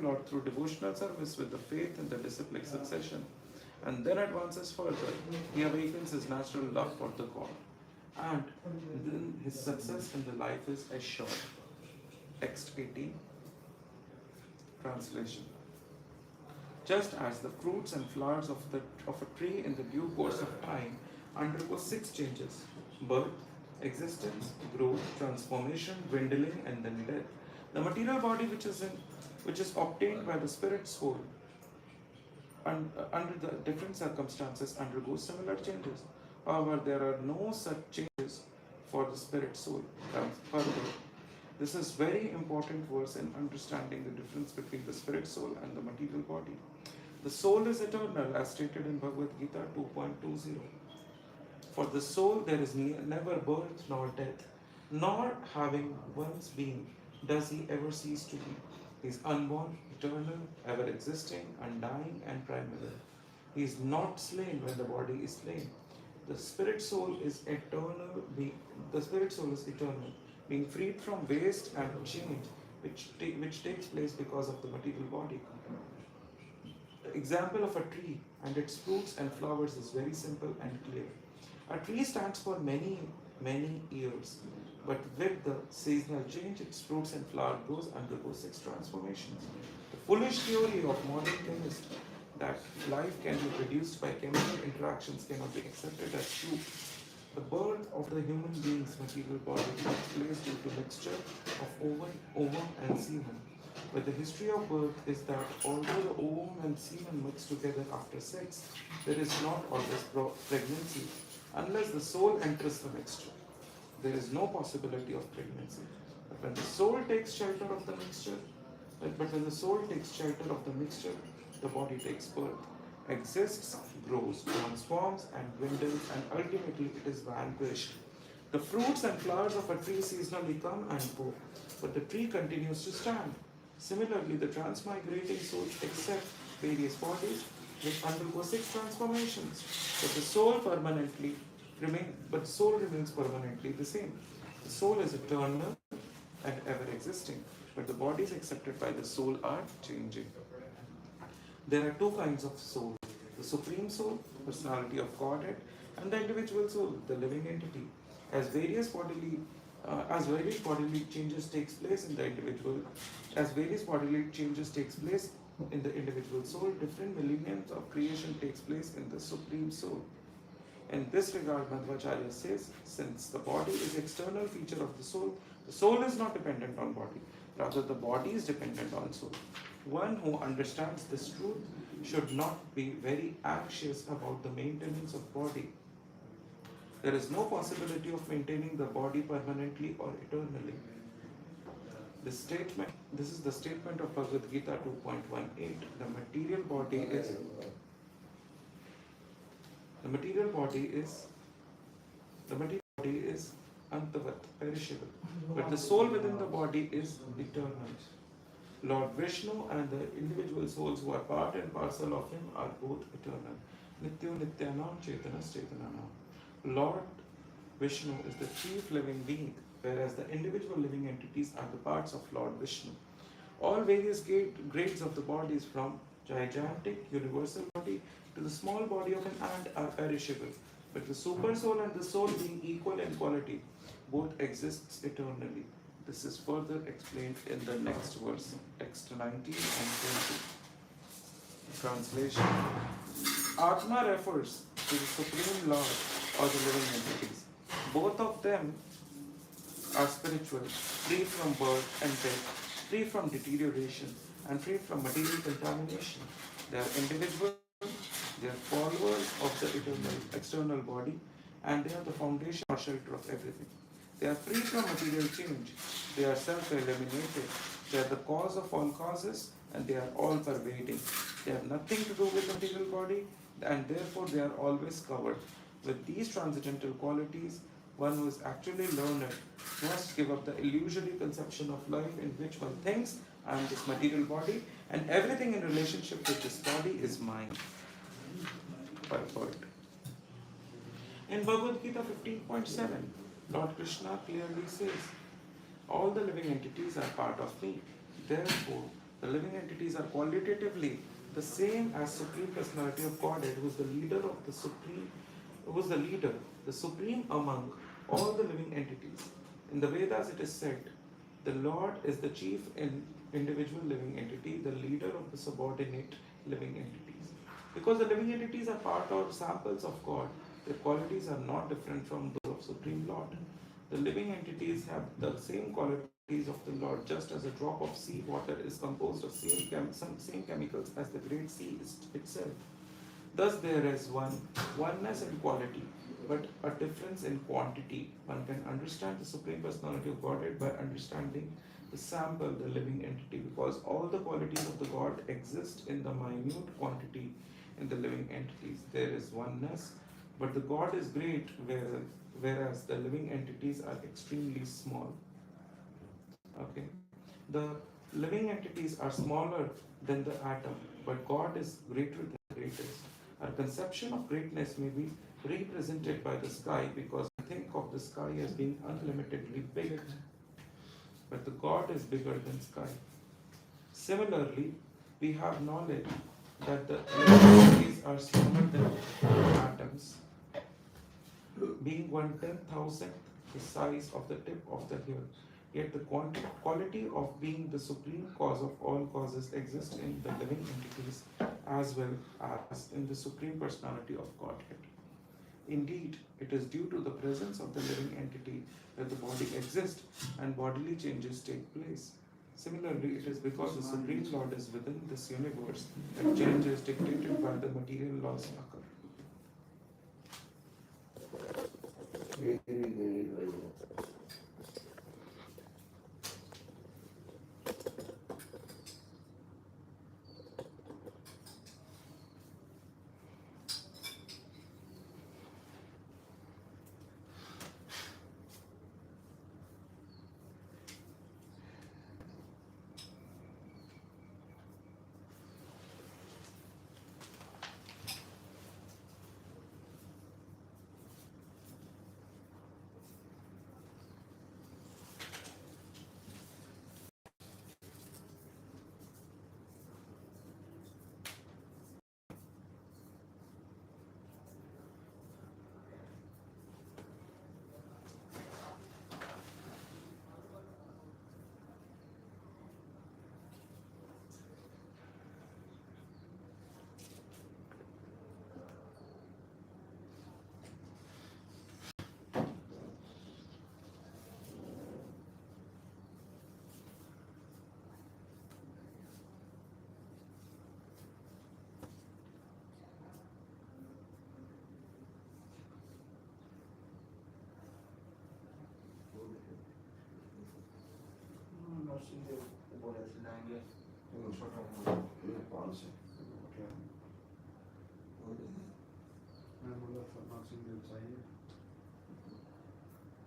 Lord through devotional service with the faith in the disciplic succession, and then advances further, he awakens his natural love for the God, and then his success in the life is assured. Text 18, translation. Just as the fruits and flowers of a tree in the due course of time undergo 6 changes: birth, existence, growth, transformation, dwindling, and then death, the material body which is obtained by the spirit soul under the different circumstances undergoes similar changes. However, there are no such changes for the spirit soul. Further, this is very important verse in understanding the difference between the spirit soul and the material body. The soul is eternal, as stated in Bhagavad-Gita 2.20. For the soul there is never birth nor death, nor having once been does he ever cease to be. He is unborn, eternal, ever existing, undying, and primal. He is not slain when the body is slain. The spirit soul is eternal. The spirit soul is eternal, being freed from waste and change, which takes place because of the material body. The example of a tree and its fruits and flowers is very simple and clear. A tree stands for many, many years, but with the seasonal change, its fruits and flower undergo 6 transformations. The foolish theory of modern chemists that life can be produced by chemical interactions cannot be accepted as true. The birth of the human being's material body takes place due to mixture of ovum and semen. But the history of birth is that although the ovum and semen mix together after sex, there is not always pregnancy unless the soul enters the mixture. There is no possibility of pregnancy. But when the soul takes shelter of the mixture, the body takes birth, exists, grows, transforms, and dwindles, and ultimately it is vanquished. The fruits and flowers of a tree seasonally come and go, but the tree continues to stand. Similarly, the transmigrating souls accept various bodies which undergo 6 transformations, but the soul remains permanently the same. The soul is eternal and ever existing, but the bodies accepted by the soul are changing. There are 2 kinds of soul: the supreme soul, personality of Godhead, and the individual soul, the living entity. As various bodily changes takes place in the individual soul, different millenniums of creation takes place in the supreme soul. In this regard, Madhvacharya says, since the body is external feature of the soul is not dependent on body, rather the body is dependent on soul. One who understands this truth should not be very anxious about the maintenance of body. There is no possibility of maintaining the body permanently or eternally. This is the statement of Bhagavad-Gita 2.18. The material body is antavat, perishable, but the soul within the body is eternal. Lord Vishnu and the individual souls who are part and parcel of him are both eternal. Nityo Nityanam Chetanas Chetananam. Lord Vishnu is the chief living being, whereas the individual living entities are the parts of Lord Vishnu. All various grades of the bodies, from gigantic universal body to the small body of an ant, are perishable, but the super soul and the soul, being equal in quality, both exists eternally. This is further explained in the next verse, text 19 and 20. Translation. Atma refers to the Supreme Lord or the living entities. Both of them are spiritual, free from birth and death, free from deterioration, and free from material contamination. They are individual, they are followers of the external body, and they are the foundation or shelter of everything. They are free from material change, they are self-eliminated, they are the cause of all causes, and they are all-pervading. They have nothing to do with the material body, and therefore they are always covered. With these transcendental qualities, one who is actually learned must give up the illusory conception of life in which one thinks, I am this material body, and everything in relationship with this body is mine. Purport. In Bhagavad-Gita 15.7, Lord Krishna clearly says, all the living entities are part of me. Therefore, the living entities are qualitatively the same as Supreme Personality of Godhead, who is the leader of the Supreme, the Supreme among all the living entities. In the Vedas it is said, the Lord is the chief individual living entity, the leader of the subordinate living entities. Because the living entities are part or samples of God, their qualities are not different from those of Supreme Lord. The living entities have the same qualities of the Lord, just as a drop of sea water is composed of some same chemicals as the great sea itself. Thus there is oneness in quality, but a difference in quantity. One can understand the Supreme Personality of Godhead by understanding the sample, the living entity, because all the qualities of the God exist in the minute quantity in the living entities. There is oneness, but the God is great, whereas the living entities are extremely small. Okay, the living entities are smaller than the atom, but God is greater than the greatest. Our conception of greatness may be represented by the sky, because we think of the sky as being unlimitedly big, but the God is bigger than sky. Similarly, we have knowledge that the entities are smaller than atoms, being 1/10,000th the size of the tip of the hair. Yet the quality of being the supreme cause of all causes exists in the living entities as well as in the Supreme Personality of Godhead. Indeed, it is due to the presence of the living entity that the body exists and bodily changes take place. Similarly, it is because the Supreme Lord is within this universe that changes dictated by the material laws occur. Narsingh Dev बोले थे लाएंगे छोटा नेपाल से क्या मैं बोला था नरसिंह देव चाहिए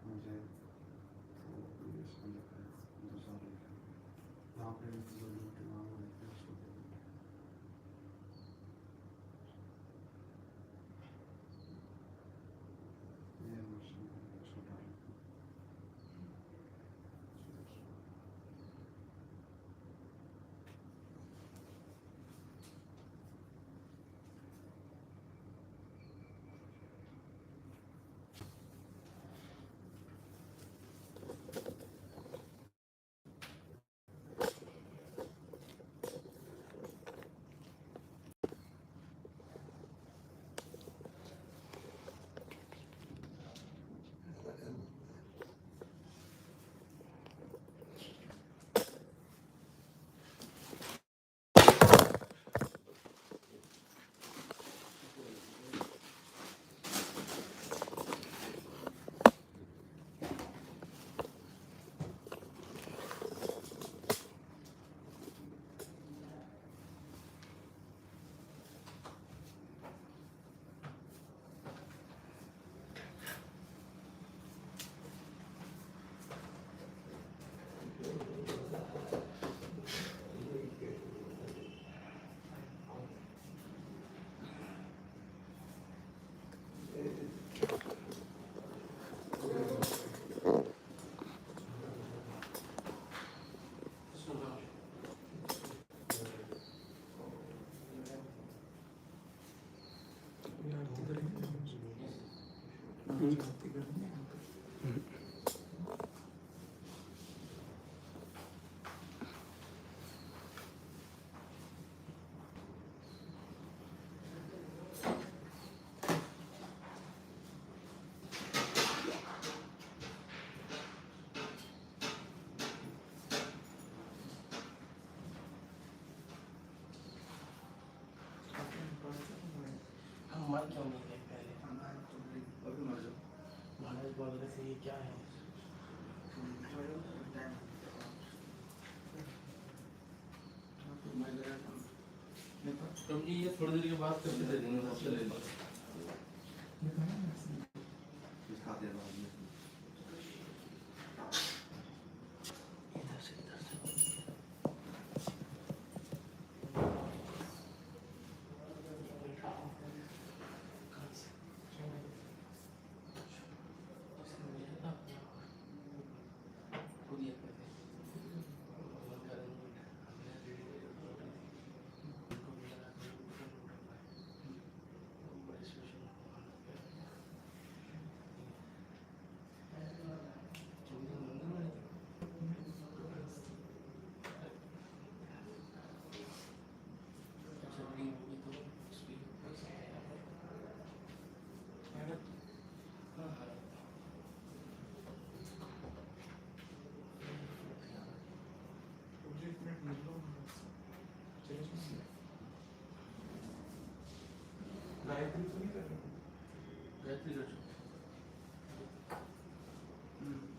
मुझे वो ये समझ लिखा है दूसरा लिखा है यहाँ पे जो लिखते हैं वो लिखते हैं उसको दे देंगे ये नरसिंह देव छोटा लिखा आरती करेंगे यहाँ पे हम मर क्यों नहीं गए पहले? महाराज बोल रहे थे ये क्या है? तुम जी ये थोड़ी देर के बाद करके दे देंगे हॉस्टल ले लो। इधर से गायत्री तो नहीं कर रहे गायत्री कर चुके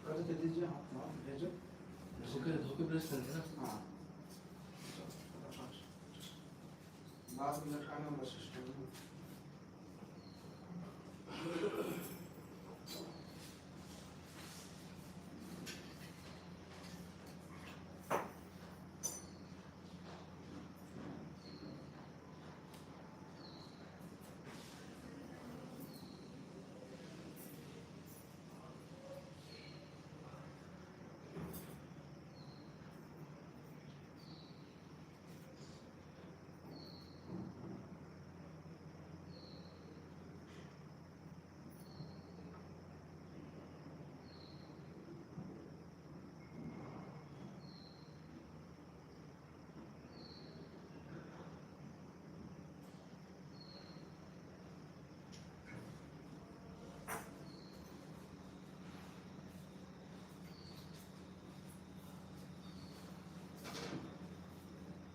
कर दे दीजिए हाथ भेजो धोके प्रेस करेंगे ना। हाँ बाद में लटकाने वाला सिस्टम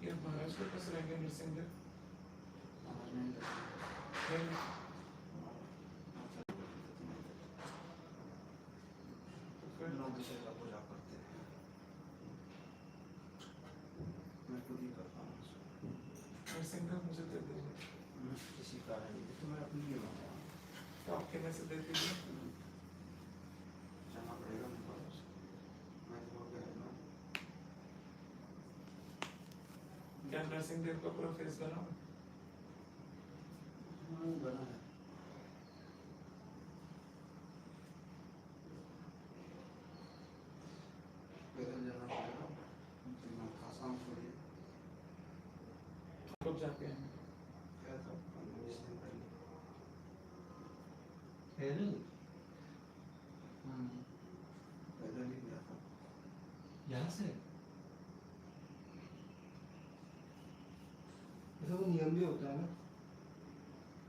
ये महाराज के पास रहेंगे नरसिंह देव नहीं लोग दूसरे का पूजा करते हैं कैसे देती है? जाना पड़ेगा मेरे पास। मैं तो हो गया ना। क्या नरसिंह देव का पूरा फेस बना? हाँ, बना है। पैदल जाना पड़ेगा। मैं आसाम थोड़ी है। कब जाके आएंगे? क्या था 15-20 दिन पहले। पैदल? पैदल ही गया था। यहाँ से? ऐसा वो नियम भी होता है ना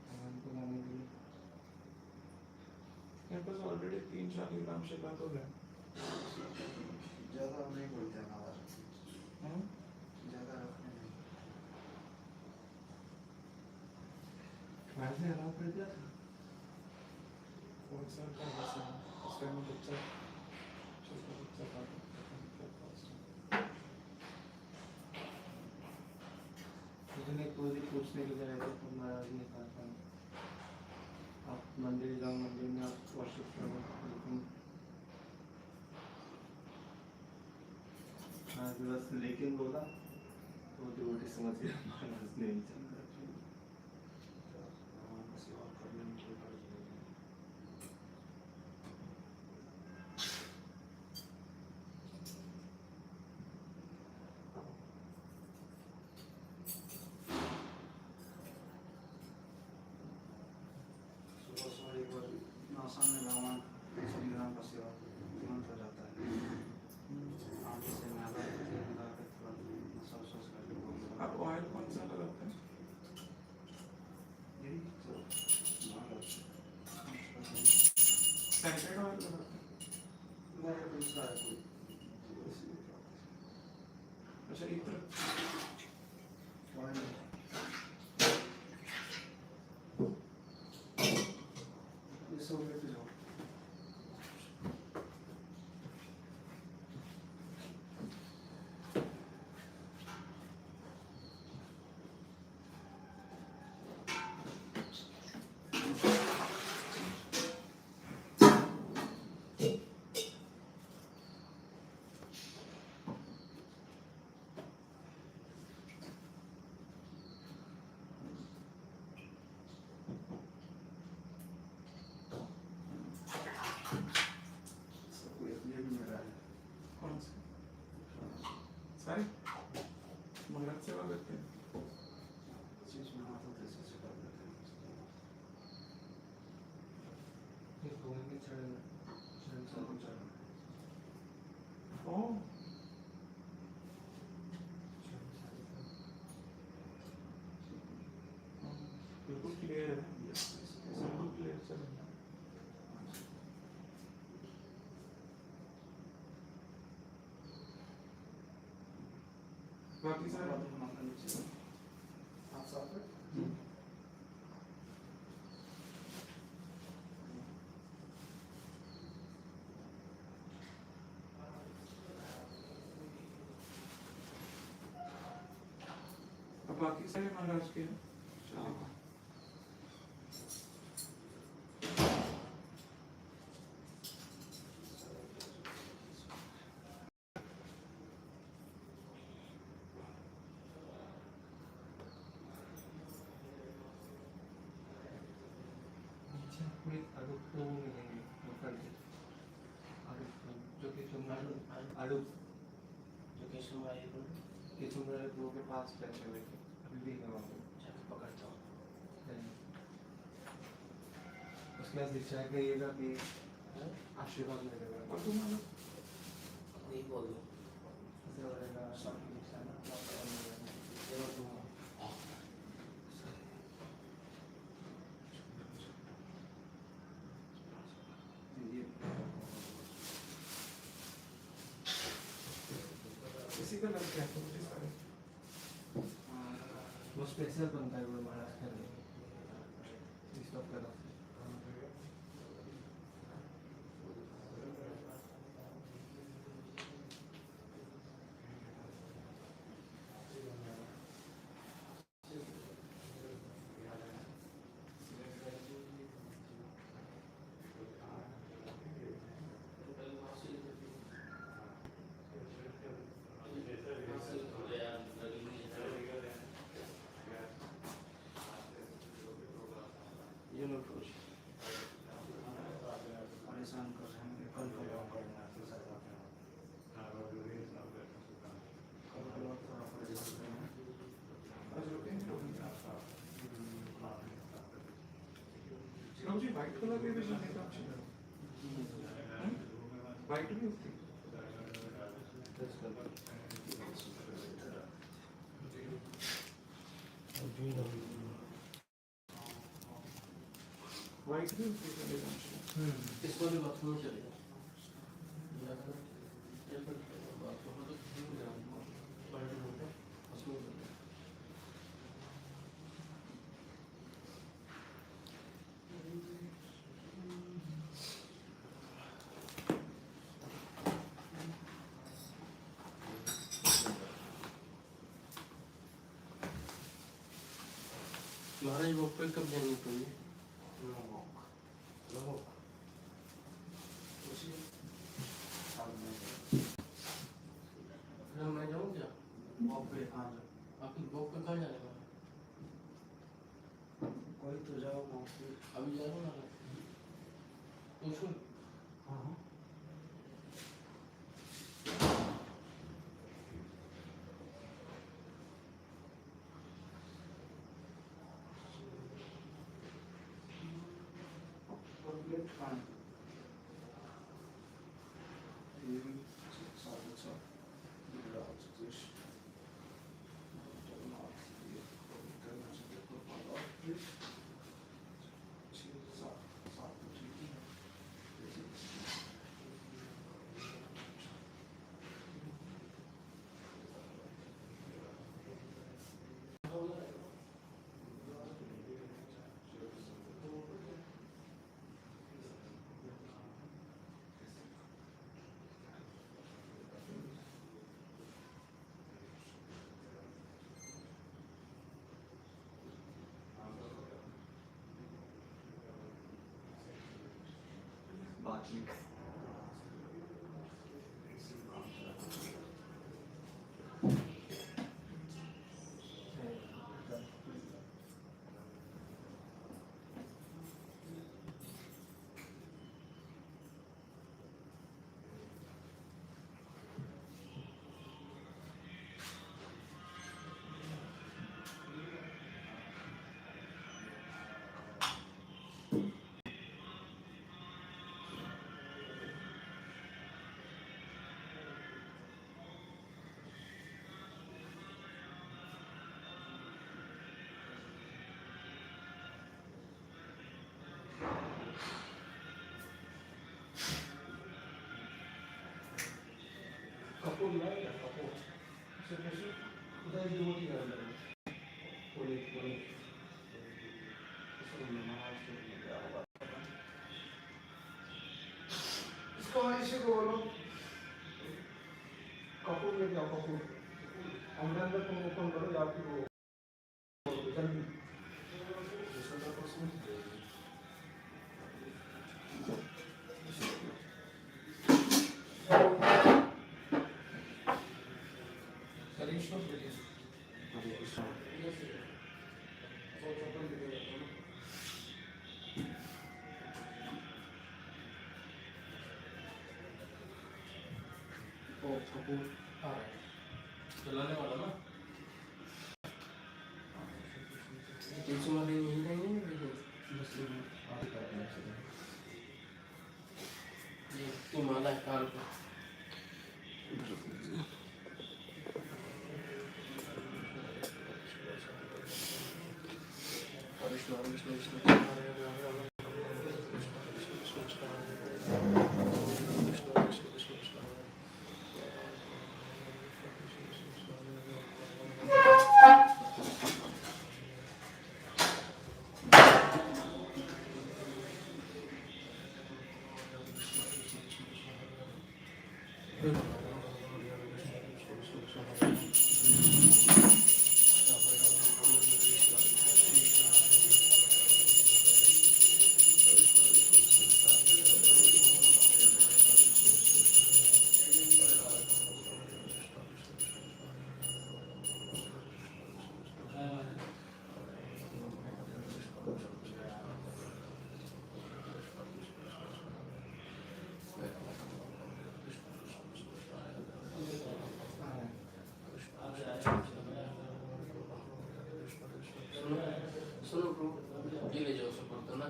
भगवान को लाने के लिए? मेरे पास ऑलरेडी 3 ग्राम शिला तो है। ज़्यादा नहीं बोलते हैं हमारा। हम्म? ज़्यादा रखने नहीं। वहाँ से अलाउ कर दिया था? कौन सा का वैसा उस टाइम में बच्चा छोटा बच्चा था मुझे कोई पूछने के लिए आया था तो महाराज ने कहा था आप मंदिर जाओ, मंदिर में आप वर्शिप करो, लेकिन हाँ बस लेकिन बोला तो डिवोटी समझ गया महाराज नहीं चल रहा। भगवान का सेवा करने में कोई हर्ज नहीं है। सुबह सुबह एक बार नासा में भगवान श्री राम का सेवा तुरंत हो जाता है। आगे से नाला तेल लगा के तुरंत नशा वशा करके बोल आप ऑयल कौन सा लगाते हैं? यही तो माला। सैंटेड ऑयल लगाते हैं? मेरा दूसरा है कोई। अच्छा इत्र ऑयल ये सब लेते जाओ। सबको ये भी मेरा है। कौन सा? सारे मंगल सेवा करते हैं? चीज में हाथ होते से कर देते हैं। ये भगवान के चरण चरण सबको चढ़ा। ओह बिल्कुल क्लियर है, बिल्कुल क्लियर चल रहा है। बाकी सारे आप साथ में अब बाकी सारे महाराज के हैं। हाँ। अच्छा कोई आरोप तो मिलेंगे लोकल के आरोप जो कि तुम्हारे आरोप जो कि सुनवाई को कि तुम्हारे लोगों के पास बैठे हुए थे अभी भी है वहाँ पे जाके पकड़ता हूँ। उसके बाद दीक्षा करिएगा कि आशीर्वाद मिलेगा और तुम्हारा नहीं बोल दो ऐसे रहेगा सब दीक्षा ना केवल तुम ये इसी का लग गया तो मुझे सारे वो स्पेशल बनता है वो महाराज के लिए इस सब तरफ से approach. परेशान कर रहे हैं कल कल और करना है फिर साथ में कल कल और थोड़ा परेशान करना आज रुकेंगे जी व्हाइट कलर के भी जाने का व्हाइट भी होती व्हाइट भी होती है इसको भी बाथरूम चलेगा बाथरूम तो महाराज वो पे कब जाएंगे तो ये मैं जाऊँ क्या वॉक पे कहाँ जाओ आपकी वॉक पे कहाँ जाएगा कोई तो जाओ वॉक पे अभी जा रहा हूँ ना पूछूं हाँ हाँ Complete fun. बातचीत कपूर लाएगा कपूर से कैसे उधर भी रोटी कर रहे पूरी पूरी इसको नमाज के लिए क्या होगा इसको ऐसे को बोलो कपूर लेके आओ कपूर अंदर तुम ओपन करो या फिर वो जल्दी कपूर आ रहा है चलाने वाला ना तुलसी माला यही रहेंगे ये माला है कान पे विष्णु विष्णु विष्णु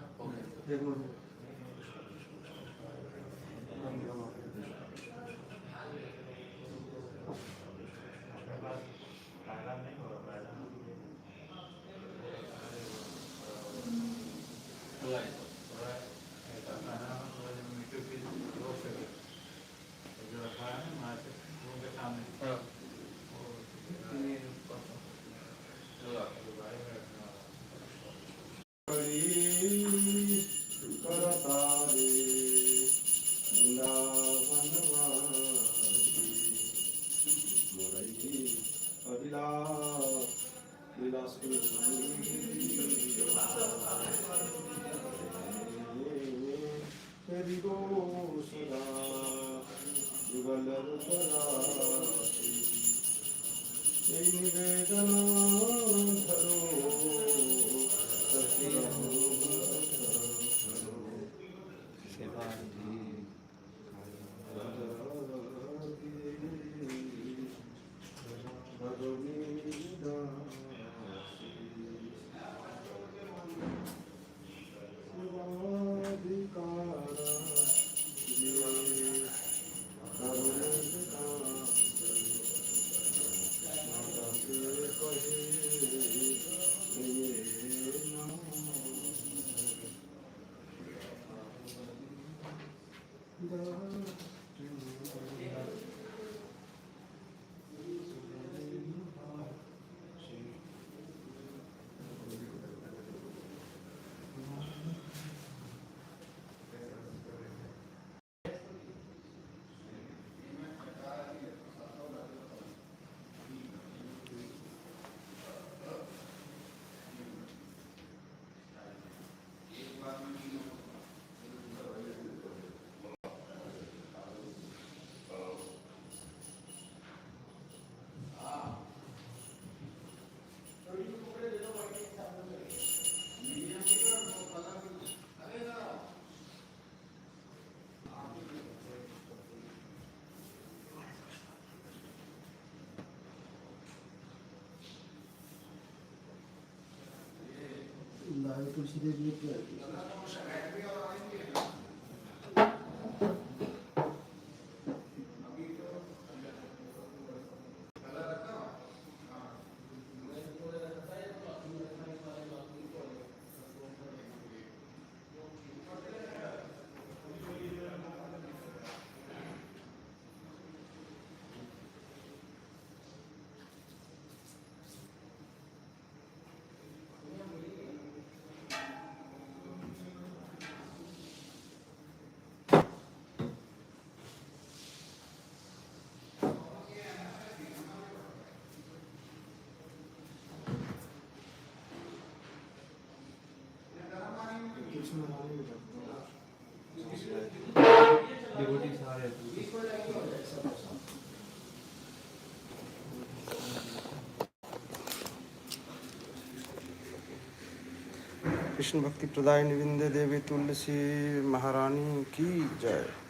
एक मिनट तुलसी देवी कृष्ण भक्ति प्रदायिनी विंध्य देवी तुलसी महारानी की जय।